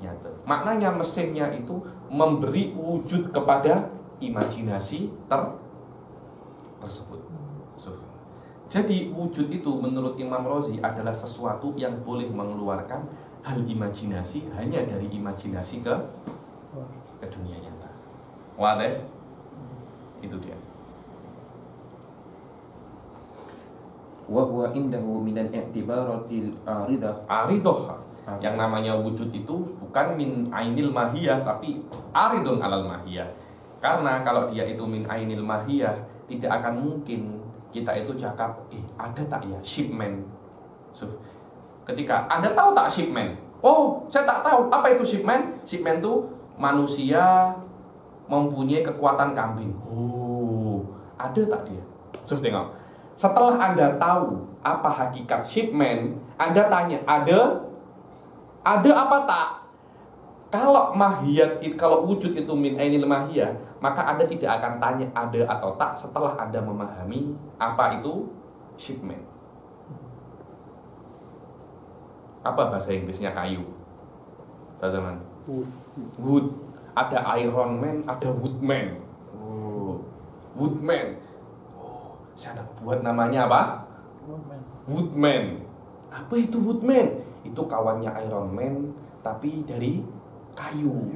nyata. Maknanya mesinnya itu memberi wujud kepada imajinasi tersebut. Jadi wujud itu menurut Imam Razi adalah sesuatu yang boleh mengeluarkan hal imajinasi hanya dari imajinasi ke dunia nyata. Wadah? Itu dia. Wa huwa indahu minal i'tibaratil aridah. Aridoh. Yang namanya wujud itu bukan min ainil mahiyah, tapi aridun alal mahiyah. Karena kalau dia itu min ainil mahiyah, tidak akan mungkin kita itu cakap, ada tak ya shipment? Ketika Anda tahu tak shipment? Oh, saya tak tahu. Apa itu shipment? Shipment itu manusia mempunyai kekuatan kambing. Oh, ada tak dia? Tengok. Setelah Anda tahu apa hakikat shipment, Anda tanya, ada apa tak? Kalau mahiyat, kalau wujud itu min ainil mahiyah, maka Anda tidak akan tanya ada atau tak setelah Anda memahami apa itu shipment. Apa bahasa Inggrisnya kayu? Teman-teman. Wood. Ada Iron Man, ada Woodman. Oh, Woodman. Saya nak buat namanya apa? Woodman. Apa itu Woodman? Itu kawannya Iron Man, tapi dari kayu.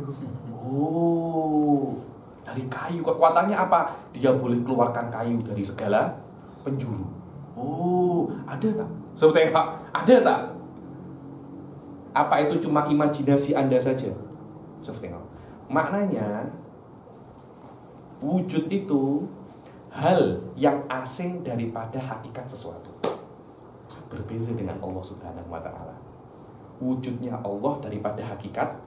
Oh, dari kayu. Kekuatannya apa? Dia boleh keluarkan kayu dari segala penjuru. Oh, ada tak? Tengok, ada tak? Apa itu cuma imajinasi Anda saja? Tengok. Maknanya wujud itu hal yang asing daripada hakikat sesuatu. Berbeza dengan Allah Subhanahu wa ta'ala. Wujudnya Allah daripada hakikat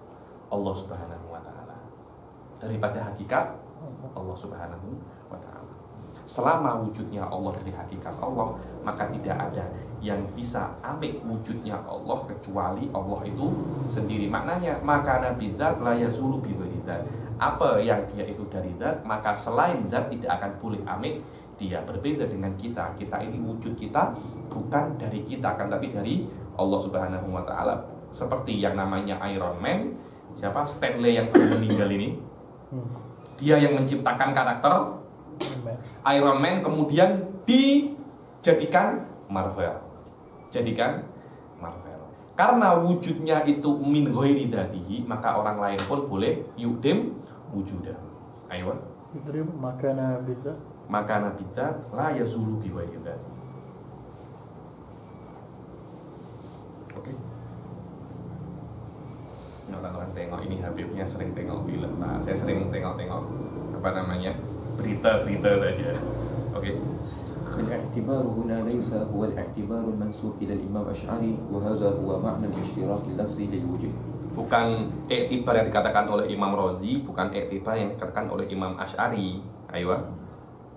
Allah Subhanahu wa ta'ala. Daripada hakikat Allah Subhanahu wa ta'ala. Selama wujudnya Allah dari hakikat Allah, maka tidak ada yang bisa ambil wujudnya Allah kecuali Allah itu sendiri. Maknanya maka nabi dzat la yazulu bi ghairi dzat. Apa yang dia itu dari zat, maka selain zat tidak akan boleh ambil dia. Berbeza dengan kita. Kita ini wujud kita bukan dari kita, kan, tapi dari Allah Subhanahu wa ta'ala. Seperti yang namanya Iron Man. Siapa? Stanley yang baru meninggal ini. Dia yang menciptakan karakter Iron Man, kemudian dijadikan Marvel. Karena wujudnya itu min ghairi dzatihi, maka orang lain pun boleh yudim wujudah. Ayo. Itu makana bidzat. Makana bidzat la yazulu bi ghairi dzat. Oke. Orang-orang tengok ini Habibnya sering tengok film. Nah, saya sering tengok apa namanya? Berita-berita saja. Oke. الاعتبار هنا ليس هو الاعتبار المنسوب إلى الإمام الأشعري وهذا هو معنى الاشتراك اللفظي للوجود. Bukan i'tibar yang dikatakan oleh Imam Razi, bukan i'tibar yang dikatakan oleh Imam Asy'ari. Ayo.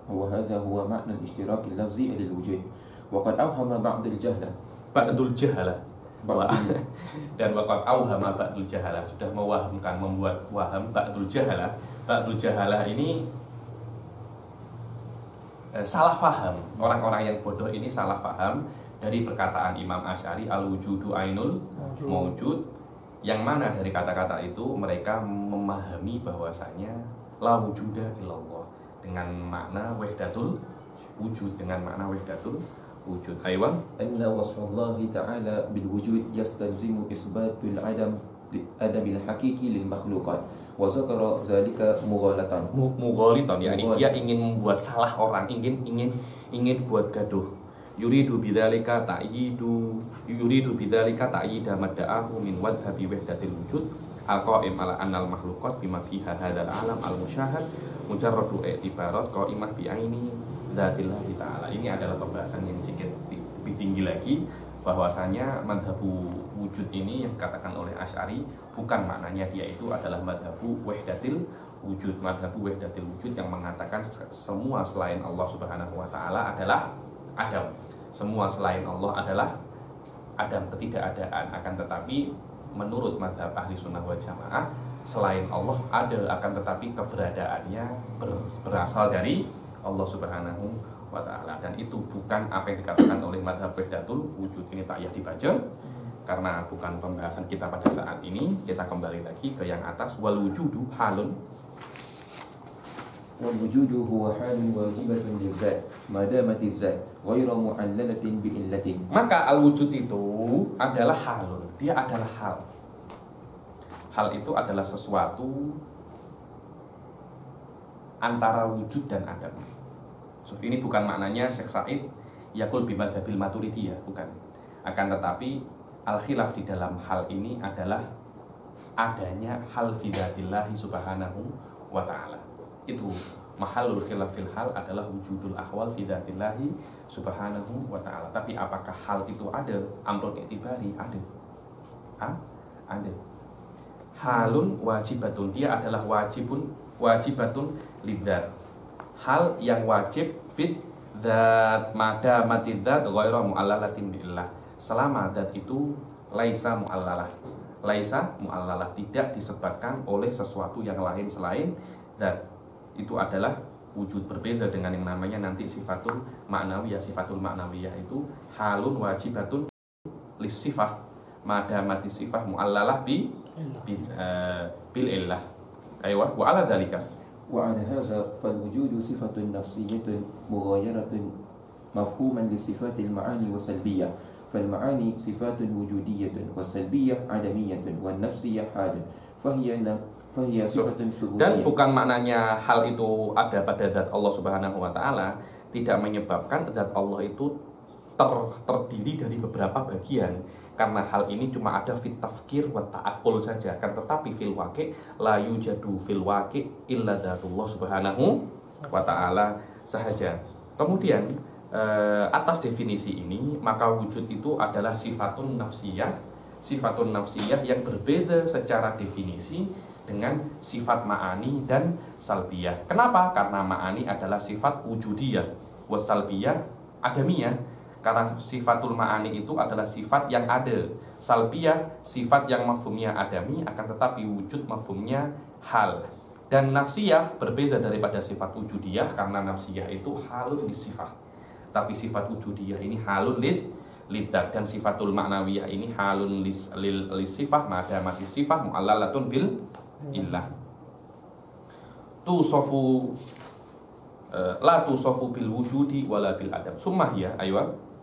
وهذا هو معنى الاشتراك اللفظي للوجود وقد أوهم بعض الجهلة Ba'dul jahalah. Dan waqad auhama ba'dul jahalah, sudah mewahamkan, membuat waham ba'dul jahalah. Ba'dul jahalah ini salah faham. Orang-orang yang bodoh ini salah faham dari perkataan Imam Asy'ari al-wujudu ainul mawjud, yang mana dari kata-kata itu mereka memahami bahwasanya la wujuda illallah dengan makna wahdatul wujud, dengan makna wahdatul wujud. Aywa أن وصف الله تعالى بالوجود يستلزم إثبات العدم الحقيقي للمخلوقات وذكر ذلك مغالطا mughalitan, yakni dia ingin membuat salah orang, ingin buat gaduh. Yuridu bidzalika ta'yida madda'ahu min wadhabi wahdatil wujud al-qa'im ala annal makhluqat bima fiha hadzal alam al-musyahad mujarradu i'tibarat qa'imah bi aini dzatillahi ta'ala. Ini adalah pembahasan yang sedikit lebih tinggi lagi, bahwasanya madhabu wujud ini yang dikatakan oleh Asy'ari bukan maknanya dia itu adalah madhabu wahdatil wujud. Madhabu wahdatil wujud yang mengatakan semua selain Allah Subhanahu wa ta'ala adalah Adam, semua selain Allah adalah Adam, ketidakadaan. Akan tetapi menurut mazhab ahli sunnah wal jamaah, selain Allah ada, akan tetapi keberadaannya berasal dari Allah Subhanahu wa ta'ala, dan itu bukan apa yang dikatakan oleh mazhab wahdatul wujud. Ini tak payah dibaca karena bukan pembahasan kita pada saat ini. Kita kembali lagi ke yang atas. Wal wujudu halun, والوجود هو حال واجبة للذات ما دامت الذات غير معللة بعلة. Maka al-wujud itu adalah halun, dia adalah hal. Hal itu adalah sesuatu antara wujud dan adam. So, ini bukan maknanya Syekh Said yaqul bimadzhabil Maturidiyah, bukan. Akan tetapi al-khilaf di dalam hal ini adalah adanya hal fi dzatillahi subhanahu wa ta'ala. Itu mahalul khilaf fil hal adalah wujudul ahwal fi dzatillahi subhanahu wa ta'ala. Tapi apakah hal itu ada? Amrun i'tibari, ada. Ada. Halun wajibatun, dia adalah wajibatun lidzat, hal yang wajib fit dzat madamatid dzat ghairu mu'allalatin billah, selama dzat itu laisa mu'allalah, tidak disebabkan oleh sesuatu yang lain selain dzat. Itu adalah wujud, berbeza dengan yang namanya nanti sifatul ma'nawiyah. Sifatul ma'nawiyah itu halun wajibatun lisifah madamati sifah mu'allalah bil illah. Aywa wa ala dzalika. وعلى هذا فالوجود صفة نفسية مغايرة مفهوما لصفات المعاني والسلبية، فالمعاني صفات وجودية والسلبية عدمية والنفسية حال فهي صفة ثبوتية. Dan bukan maknanya hal itu ada pada zat Allah Subhanahu wa ta'ala tidak menyebabkan zat Allah itu terdiri dari beberapa bagian, karena hal ini cuma ada fit tafkir wa ta'akul saja. Kan tetapi fil waqi' la yujadu fil waqi' illa dzatullah subhanahu wa ta'ala sahaja. Kemudian atas definisi ini, maka wujud itu adalah sifatun nafsiyah yang berbeza secara definisi dengan sifat ma'ani dan salbiyah. Kenapa? Karena ma'ani adalah sifat wujudiyah, wasalbiyah adamiyah. Karena sifatul ma'ani itu adalah sifat yang ada, salbiyah sifat yang mafhumnya adami, akan tetapi wujud mafhumnya hal. Dan nafsiyah berbeza daripada sifat wujudiyah, karena nafsiyah itu halun lisifah, tapi sifat wujudiyah ini halun lidzat, dan sifatul ma'nawiyah ini halun lisifah madamati sifah mu'allalatun bil illah. La tusofu bil wujudi wala bil adam. Summa hiya, aywa.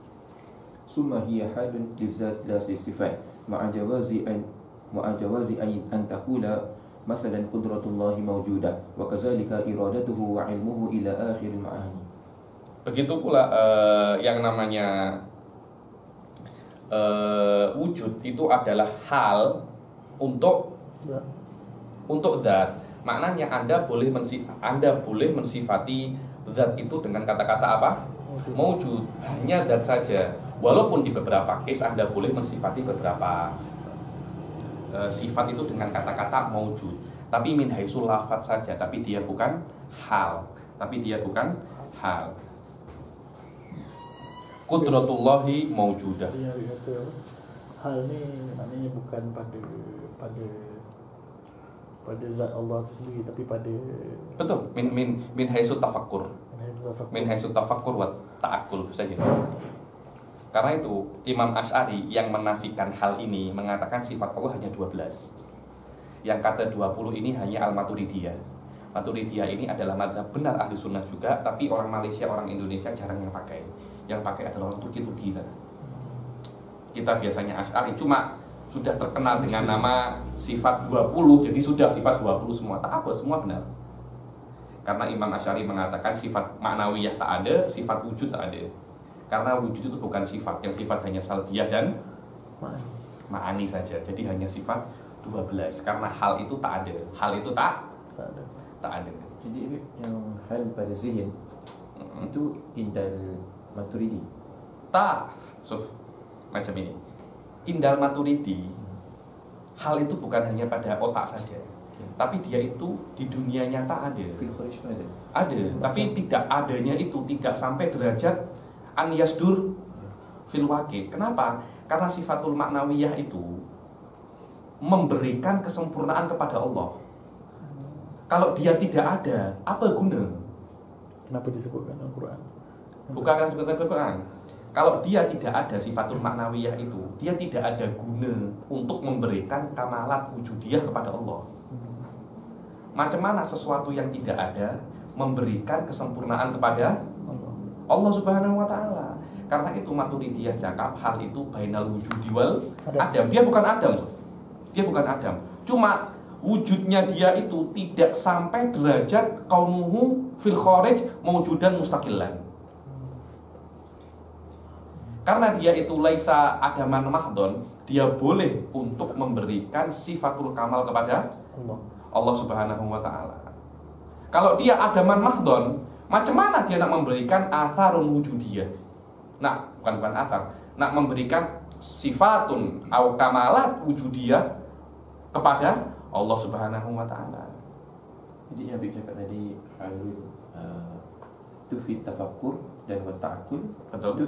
ثم هي حال للذات لا للصفات مع جواز أن تقول مثلا قدرة الله موجودة وكذلك إرادته وعلمه إلى آخر المعاني. Begitu pula yang namanya wujud itu adalah hal untuk zat. Maknanya Anda boleh mensifati zat itu dengan kata-kata apa? Maujud, hanya zat saja. Walaupun di beberapa case Anda boleh mensifati beberapa sifat itu dengan kata-kata maujud, tapi min haitsul lafaz saja, tapi dia bukan hal. hal. Qudratullahi maujudah. Dia kata hal ni maknanya bukan pada zat Allah itu sendiri, tapi pada Betul. Min haitsu tafakkur. Min haitsu tafakkur wa ta'akkul saja. Karena itu Imam Asy'ari yang menafikan hal ini mengatakan sifat Allah hanya 12. Yang kata 20 ini hanya Al-Maturidiyah. Maturidiyah ini adalah mazhab benar ahli sunnah juga, tapi orang Malaysia, orang Indonesia jarang yang pakai. Yang pakai adalah orang Turki sana. Kita biasanya Asy'ari, cuma sudah terkenal dengan nama sifat 20, jadi sudah sifat 20 semua. Tak apa, semua benar. Karena Imam Asy'ari mengatakan sifat maknawiyah tak ada, sifat wujud tak ada. Karena wujud itu bukan sifat, yang sifat hanya salbiyah dan ma'ani saja. Jadi hanya sifat 12. Karena hal itu tak ada. Hal itu tak ada. Jadi yang hal pada zihin itu indal Maturidi. Tak, Suf, macam ini. Indal Maturidi, hal itu bukan hanya pada otak saja, tapi dia itu di dunia nyata ada. Ada, tapi tidak adanya itu tidak sampai derajat an yasdur fil waqi. Kenapa? Karena sifatul maknawiyah itu memberikan kesempurnaan kepada Allah. Kalau dia tidak ada, apa guna? Kenapa disebutkan Al-Quran? Bukan kan disebutkan Al-Quran. Kalau dia tidak ada sifatul maknawiyah itu, dia tidak ada guna untuk memberikan kamalat wujudiyah kepada Allah. Macam mana sesuatu yang tidak ada memberikan kesempurnaan kepada Allah Subhanahu wa Ta'ala? Karena itu Maturidiyah cakap hal itu bainal wujudi wal adam. Dia bukan Adam, Sof. Dia bukan Adam. Cuma wujudnya dia itu tidak sampai derajat kaunuhu fil kharij maujudan mustaqillan. Karena dia itu laisa adaman mahdon, dia boleh untuk memberikan sifatul kamal kepada Allah Subhanahu wa Ta'ala. Kalau dia adaman mahdon, macam mana dia nak memberikan atharun wujudiyah? Nah, bukan athar, nak memberikan sifatun au kamalat wujudiyah kepada Allah Subhanahu wa Ta'ala. Jadi yang Habib cakap tadi halul itu fit tafakkur dan ta'akkul. Betul. Itu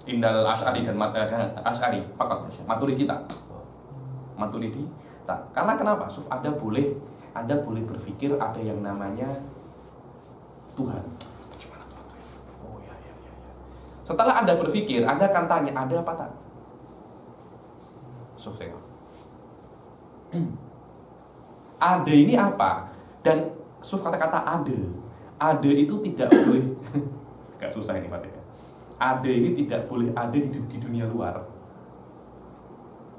Indal Asy'ari dan Asy'ari fakat Maturidi tak. Maturidi tak. Karena kenapa? Suf, Anda boleh berpikir ada yang namanya Tuhan. Bagaimana Tuhan? Oh ya. Setelah Anda berpikir, Anda akan tanya ada apa tak? Suf, saya ada ini apa? Dan Suf kata-kata ada itu tidak boleh. Gak susah ini Pak ya. Ada ini tidak boleh ada di dunia luar.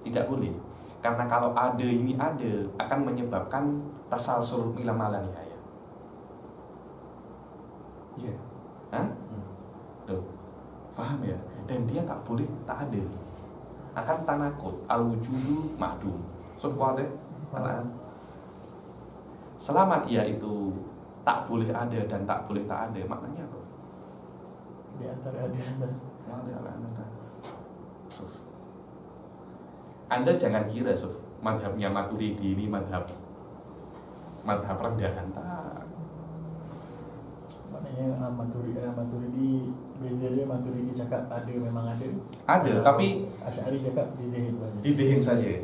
Tidak boleh. Karena kalau ada ini ada akan menyebabkan tasalsul ila malaniyah. Iya. Hah? Tuh. Paham ya? Dan dia tak boleh tak ada. Akan tanakut al-wujudu ma'dum. Suf kuat ya? Selama dia itu tak boleh ada dan tak boleh tak ada, maknanya apa? Di antara ada Anda jangan kira madhabnya Maturidi ini madhab rendahan. Tak. Maknanya Maturidi beza dia, Maturidi cakap ada memang ada. Ada, tapi Asy'ari cakap di zihin saja,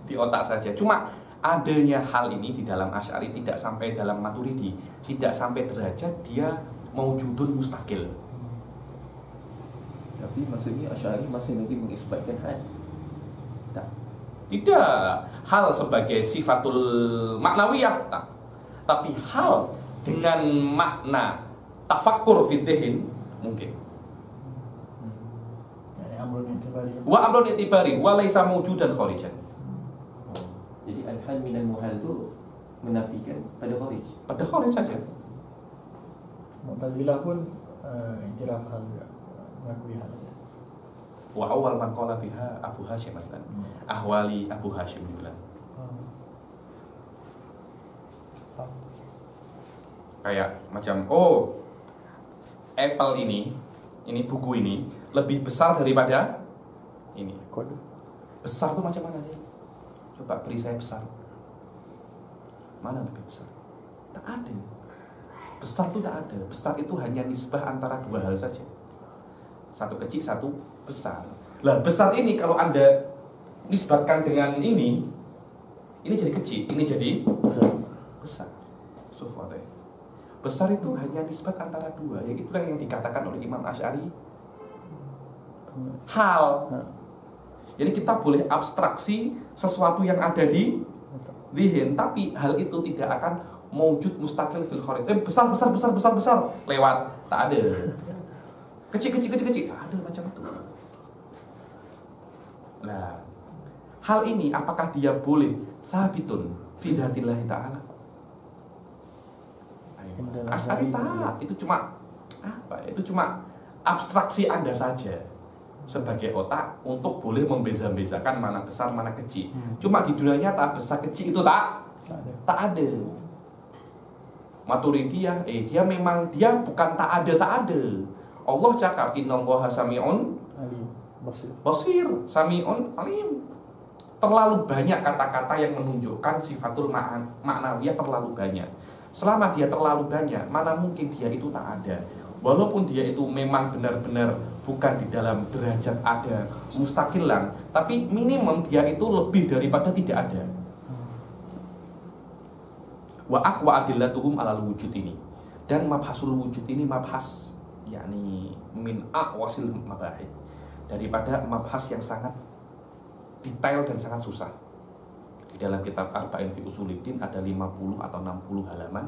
di otak saja. Cuma adanya hal ini di dalam Asy'ari tidak sampai dalam Maturidi, tidak sampai derajat dia maujudun mustaqil. Tapi maksudnya Asy'ari masih lagi mengisbatkan hal. Tak. Tidak, hal sebagai sifatul maknawiyah tak. Tapi hal dengan makna tafakkur fitihin mungkin. Wa amrun itibari wa laisa mawjudan kharijan. Jadi al-hal minal muhal itu menafikan pada kharij. Pada kharij saja. Mu'tazilah pun iktiraf hal juga, mengakui hal. Wa awal man qala biha Abu Hasyim aslan. Ahwali Abu Hasyim bilang. Kayak macam Apple ini buku ini lebih besar daripada ini. Kode. Besar tuh macam mana sih? Coba beri saya besar. Mana lebih besar? Tak ada. Besar itu tak ada. Besar itu hanya nisbah antara dua hal saja. Satu kecil, satu besar. Lah besar ini kalau Anda nisbatkan dengan ini jadi kecil, ini jadi besar. Besar itu hanya nisbat antara dua. Yang itulah yang dikatakan oleh Imam Asy'ari hal. Jadi kita boleh abstraksi sesuatu yang ada di zihin, tapi hal itu tidak akan mewujud mustaqil fil kharid. Besar lewat, tak ada. Kecil, ada macam itu. Nah, hal ini apakah dia boleh thabitun fi dzatillahi ta'ala? Asy'ari tak, itu cuma apa? Itu cuma abstraksi Anda saja sebagai otak untuk boleh membeza-bezakan mana besar mana kecil. Cuma di dunia nyata besar kecil itu tak ada. Maturidiyah dia bukan tak ada. Allah cakap innallaha sami'un alim basir, sami'un alim. Terlalu banyak kata-kata yang menunjukkan sifatul maknawiyah, terlalu banyak. Selama dia terlalu banyak, mana mungkin dia itu tak ada. Walaupun dia itu memang benar-benar bukan di dalam derajat ada, mustaqilan, tapi minimum dia itu lebih daripada tidak ada. Wa aqwa adillatuhum alal wujud ini. Dan mabhasul wujud ini mabhas yakni min aqwasil mabahid, daripada mabhas yang sangat detail dan sangat susah. Di dalam kitab Arba'in fi Usuluddin ada 50 atau 60 halaman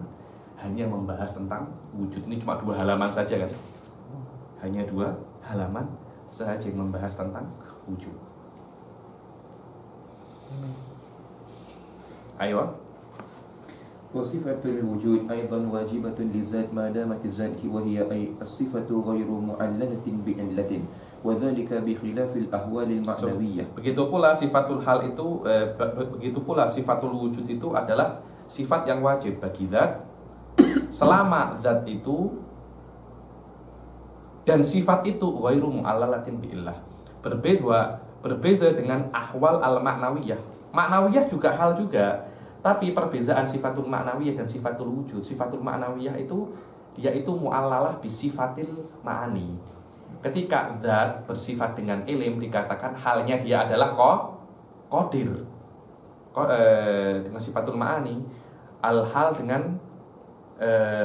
hanya membahas tentang wujud. Ini cuma 2 halaman saja kan? Hanya 2 halaman saja yang membahas tentang wujud. Ayo. وصفة الوجود أيضا واجبة للذات ما دامت الذات وهي أي الصفة غير معللة بعلة وذلك بخلاف الأحوال المعنوية. Begitu pula sifatul hal itu begitu pula sifatul wujud itu adalah sifat yang wajib bagi zat selama zat itu dan sifat itu ghairu mu'allalatin bi'illah, berbeza dengan ahwal al-ma'nawiyah. Ma'nawiyah juga hal juga, tapi perbezaan sifatul ma'nawiyah dan sifatul wujud. Sifatul ma'nawiyah itu dia itu mu'allalah bisifatil ma'ani. Ketika zat bersifat dengan ilim, dikatakan halnya dia adalah qadir. Dengan sifatul ma'ani, al-hal dengan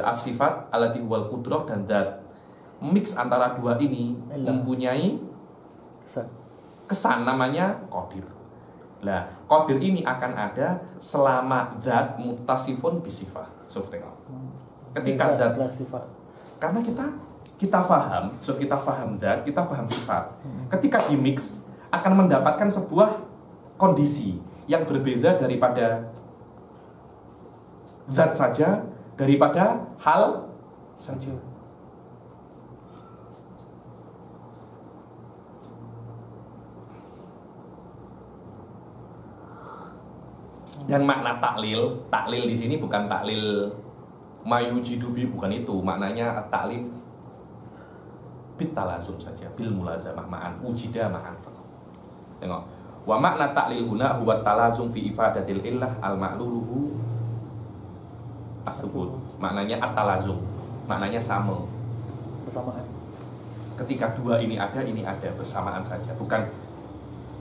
as-sifat allati wal qudrah dan zat. Mix antara dua ini mempunyai kesan namanya qadir. Nah, qadir ini akan ada selama zat mutasifun bisifah. Ketika zat, karena kita faham zat, kita faham sifat. Ketika di mix akan mendapatkan sebuah kondisi yang berbeza daripada zat saja, daripada hal saja. Dan makna taklil di sini bukan taklil mayujidubi, bukan itu. Maknanya taklil bit talazum saja, bil mulazamah ma'an, wujida ma'an. Tengok. Wa makna taklil huna huwa talazum fi ifadatil illah al ma'luluhu as-subut. Maknanya at-talazum, maknanya sama, bersamaan. Ketika dua ini ada bersamaan saja. Bukan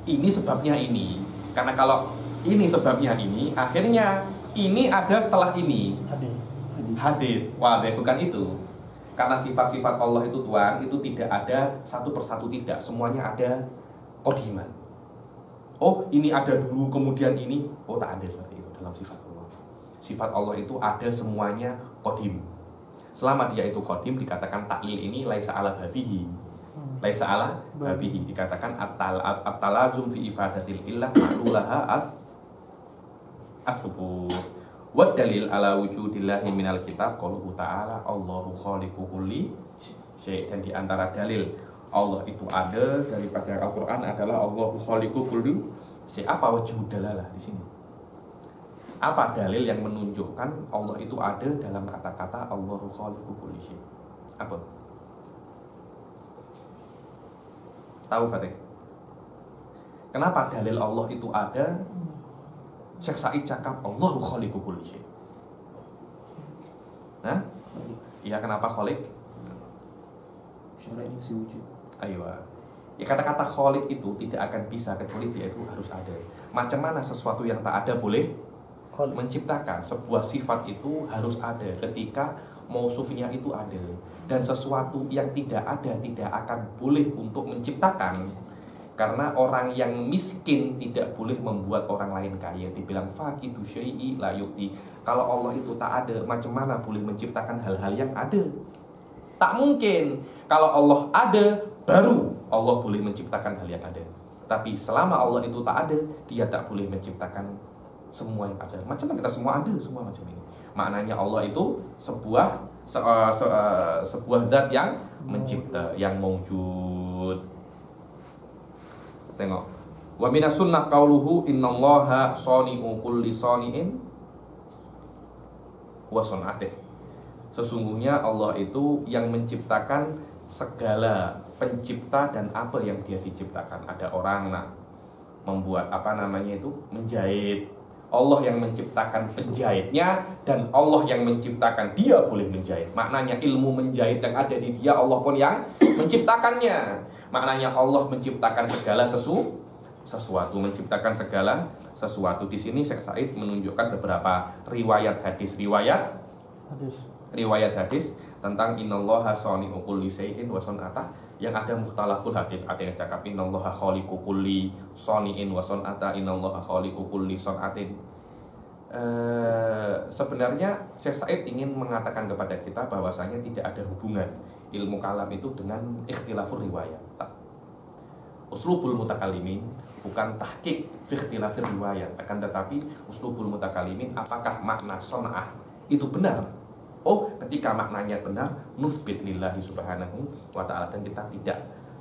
ini sebabnya ini. Karena kalau ini sebabnya ini, akhirnya ini ada setelah ini hadir. Wah, bukan itu. Karena sifat-sifat Allah itu Tuhan, itu tidak ada satu persatu, tidak. Semuanya ada qadiman. Oh, ini ada dulu, kemudian ini. Oh, tak ada seperti itu dalam sifat Allah. Sifat Allah itu ada semuanya qadim. Selama dia itu qadim, dikatakan taklil ini laisa ala babihi. Laisa ala babihi. Dikatakan at-talazum fi ifadatil illah ma'lulaha as-subut. Wa dalil ala wujudillahi minal kitab qauluhu ta'ala Allahu khaliqu kulli syai'. Dan di antara dalil Allah itu ada daripada Al-Qur'an adalah Allahu khaliqu kulli syai'. Apa wujud dalalah di sini? Apa dalil yang menunjukkan Allah itu ada dalam kata-kata Allahu khaliqu kulli syai'? Apa? Tahu Fatih? Kenapa dalil Allah itu ada? Syekh Said cakap Allahu khaliqu kulli syai'. Nah, Iya, kenapa kholik? Syaratnya masih wujud. Ayo. Ya, kata-kata kholik itu tidak akan bisa kecuali dia itu harus ada. Macam mana sesuatu yang tak ada boleh Kholik. menciptakan? Sebuah sifat itu harus ada ketika mausufnya itu ada. Dan sesuatu yang tidak ada tidak akan boleh untuk menciptakan. Karena orang yang miskin tidak boleh membuat orang lain kaya. Dibilang faqidu syai'i la yu'ti. Kalau Allah itu tak ada, macam mana boleh menciptakan hal-hal yang ada? Tak mungkin. Kalau Allah ada, baru Allah boleh menciptakan hal yang ada. Tapi selama Allah itu tak ada, dia tak boleh menciptakan semua yang ada. Macam mana kita semua ada, semua macam ini. Maknanya Allah itu sebuah zat yang mencipta, yang mawjud. Tengok. Wa minas sunnah qauluhu innallaha shani'u kulli shani'in wa sun'atih. Sesungguhnya Allah itu yang menciptakan segala pencipta dan apa yang dia diciptakan. Ada orang membuat menjahit. Allah yang menciptakan penjahitnya dan Allah yang menciptakan dia boleh menjahit. Maknanya ilmu menjahit yang ada di dia Allah pun yang menciptakannya. Maknanya Allah menciptakan segala sesuatu, menciptakan segala sesuatu. Di sini Syekh Said menunjukkan beberapa riwayat hadis tentang innallaha shani'u kulli syai'in wa sun'atah, yang ada mukhtalaful hadis. Ada yang cakap innallaha khaliqu kulli shani'in wa sun'atah, innallaha khaliqu kulli sun'atin. Sebenarnya Syekh Said ingin mengatakan kepada kita bahwasanya tidak ada hubungan ilmu kalam itu dengan ikhtilafur riwayat. Uslubul mutakalimin bukan tahqiq fi ikhtilafir riwayat, akan tetapi uslubul mutakalimin apakah makna son'ah itu benar. Oh, ketika maknanya benar, nuthbit lillahi subhanahu wa ta'ala, dan kita tidak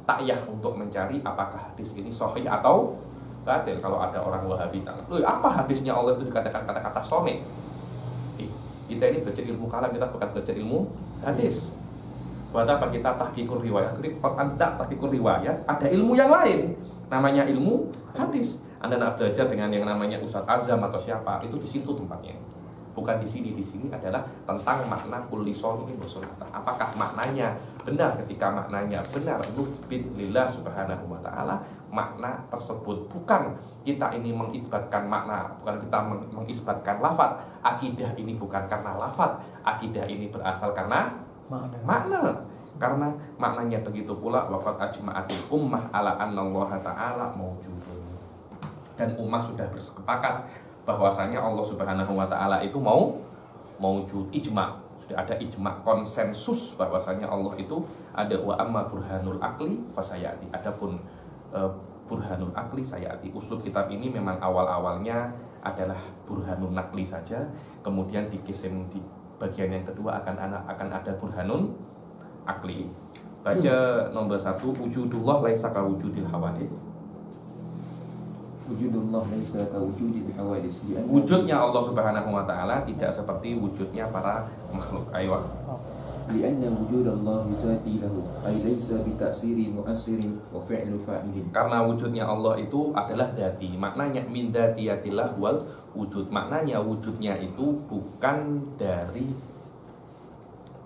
takyah untuk mencari apakah hadis ini sahih atau batil. Kalau ada orang Wahabi tanya, apa hadisnya Allah itu dikatakan kata-kata sone? Kita ini belajar ilmu kalam, kita bukan belajar ilmu hadis. Buat apa kita tahqiqur riwayat? Anda tahqiqur riwayat, ada ilmu yang lain, namanya ilmu hadis. Anda nak belajar dengan yang namanya Ustadz Azam atau siapa, itu di situ tempatnya. Bukan di sini. Di sini adalah tentang makna kulli shani'in wa sun'atah. Apakah maknanya benar? Ketika maknanya benar, nuthbit lillah subhanahu wa ta'ala, makna tersebut bukan kita ini mengisbatkan makna, bukan kita mengisbatkan lafaz. Akidah ini bukan karena lafaz, akidah ini berasal karena makna. Karena maknanya begitu pula waqad ajma'atil ummah ala annallaha ta'ala mawjudun. Dan ummah sudah bersepakat bahwasanya Allah Subhanahu wa taala itu mawjud, ijma'. Sudah ada ijma', konsensus bahwasanya Allah itu ada. Wa amma burhanul aqli fasayati. Adapun burhanul aqli sayati. Uslub kitab ini memang awal-awalnya adalah burhanul naqli saja, kemudian dikisim di bagian yang kedua akan ada burhanun akli. Baca nomor 1, wujudullah laisa ka wujudil hawadits. Wujudullah laisa ka wujudil hawadits. Wujudnya Allah Subhanahu wa taala tidak seperti wujudnya para makhluk. Ayo. Lianna wujudallah bizati lahu ay laisa bi ta'siri mu'assirin wa fi'lu fa'ilin. Karena wujudnya Allah itu adalah dzati. Maknanya min dzatiyatillah wal wujud. Maknanya wujudnya itu bukan dari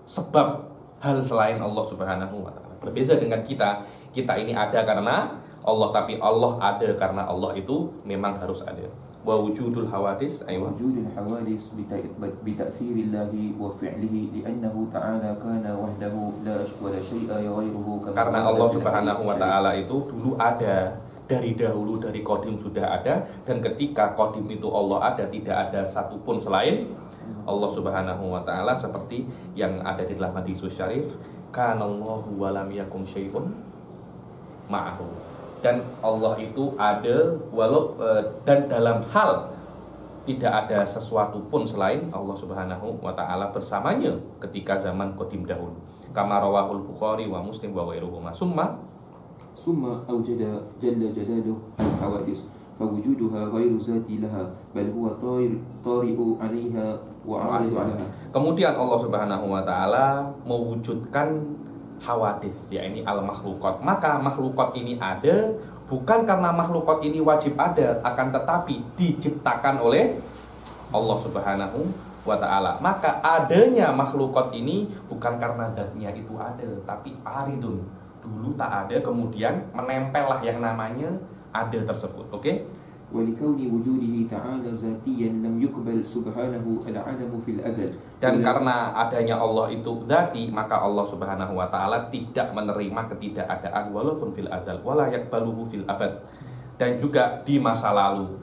sebab hal selain Allah Subhanahu wa taala. Berbeda dengan kita. Kita ini ada karena Allah, tapi Allah ada karena Allah itu memang harus ada. Wa wujudul hawadits, aywa. Wujudul hawadits bi ta'thirillahi wa fi'lihi li'annahu ta'ala kana wahdahu la syai'a ghairuhu. Karena Allah Subhanahu wa taala itu dulu ada, dari dahulu, dari qadim sudah ada, dan ketika qadim itu Allah ada, tidak ada satupun selain Allah Subhanahu wa taala, seperti yang ada di dalam hadis syarif, kanallahu wa lam yakun syai'un ma'ahu. Dan Allah itu ada dan dalam hal tidak ada sesuatu pun selain Allah Subhanahu wa taala bersamanya ketika zaman qadim dahulu. Kama rawahul Bukhari wa Muslim wa ghairuhuma. Summa awjada jalla jalaluhu al-hawadits fawujuduha ghairu zati laha bal huwa tari'u 'alaiha wa 'aridu 'alaiha. Kemudian Allah Subhanahu wa taala mewujudkan hawadits, yakni al-makhluqat. Maka makhluqat ini ada bukan karena makhluqat ini wajib ada, akan tetapi diciptakan oleh Allah Subhanahu wa ta'ala. Maka adanya makhlukat ini bukan karena zatnya itu ada, tapi aridun. Dulu tak ada, kemudian menempellah yang namanya ada tersebut. Oke? ولكون وجوده تعالى ذاتيا لم يقبل سبحانه العدم في الأزل. Dan karena adanya Allah itu dzati, maka Allah Subhanahu wa taala tidak menerima ketidakadaan walaupun fil azal wala yaqbaluhu fil abad. Dan juga di masa lalu,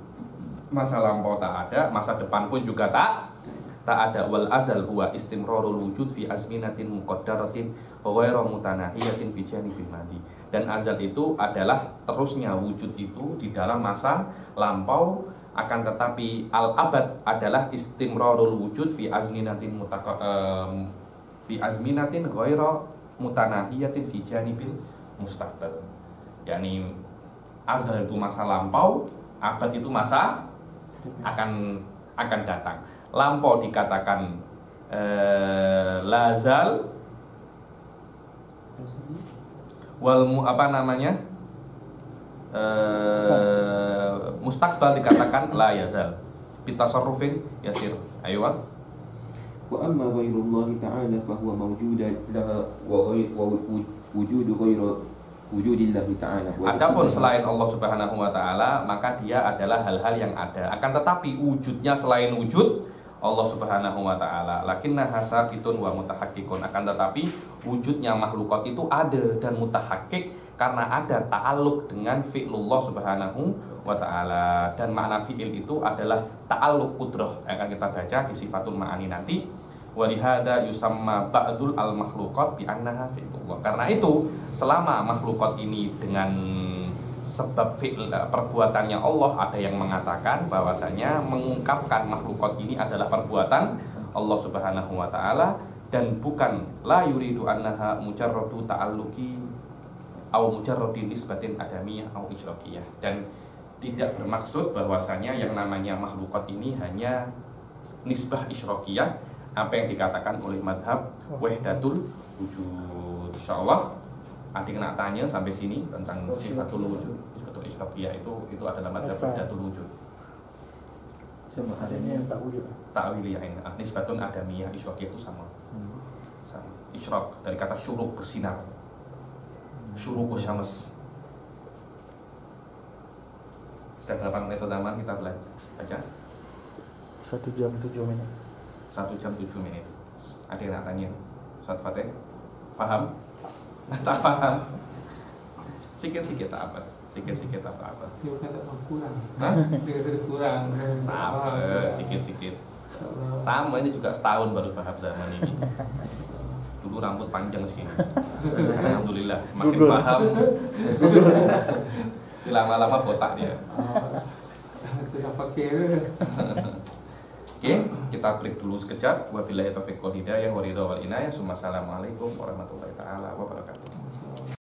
masa lampau tak ada, masa depan pun juga tak ada. Wal azal huwa istimrarul wujud fi azminatin muqaddaratin ghairu mutanahiyatin fi janibil madi. Dan azal itu adalah terusnya wujud itu di dalam masa lampau, akan tetapi al abad adalah istimrarul wujud fi azminatin fi azminatin ghairu mutanahiyatin fi janibil mustaqbal. Yani azal itu masa lampau, abad itu masa akan datang. Lampau dikatakan lazal, wal mustaqbal dikatakan la yazal. Bitasarrufin yasir. Ayo. Wa amma ghairullahi ta'ala fa huwa mawjudan laha wa wujudu wujudillahi ta'ala. Adapun selain Allah Subhanahu wa taala, maka dia adalah hal-hal yang ada. Akan tetapi wujudnya selain wujud Allah Subhanahu wa taala. Lakinnaha sabitun wa mutahaqqqiqun. Akan tetapi wujudnya makhlukat itu ada dan mutahaqqqiq karena ada ta'alluq dengan fi'lullah Subhanahu wa taala. Dan makna fi'il itu adalah ta'alluq qudrah. Akan kita baca di Sifatul Ma'ani nanti. Walihada yusamma ba'dul al-makhluqat bi annaha fi'lullah. Karena itu selama makhlukat ini dengan sebab fi'il perbuatannya Allah, ada yang mengatakan bahwasanya mengungkapkan makhlukat ini adalah perbuatan Allah Subhanahu wa taala dan bukan la yuridu annaha mujarradu ta'alluqi au mujarradin nisbatin adamiyah au isyraqiyah, dan tidak bermaksud bahwasanya yang namanya makhlukat ini hanya nisbah isyraqiyah, apa yang dikatakan oleh madhab wahdatul wujud. Insyaallah adik nak tanya sampai sini tentang sifatul wujud, sifatul isyraqiyah itu adalah madhab wahdatul wujud. Sama adanya yang tak wujud. Ta'wiliyah ini nisbatun adamiyah, isyraqiyah itu sama. Sama. Isyraq dari kata syuruk, bersinar. Syurukus syams. Sudah berapa menit zaman kita belajar? Baca. 1 jam 7 menit. 1 jam 7 menit. Ada yang nak tanya? Ustaz Fatih, paham? Tak paham? Sikit-sikit tak apa? Sikit-sikit tak apa? Dia kata kurang. Hah? Dia kata kurang. Tak apa, sikit-sikit. Sama, ini juga setahun baru paham zaman ini. Dulu rambut panjang segini. Alhamdulillah, semakin paham. Lama-lama botak dia. Tidak pakai. Oke, kita break dulu sekejap. Wabillahi taufiq wal hidayah wa ridha wal inayah. Assalamualaikum warahmatullahi taala wabarakatuh.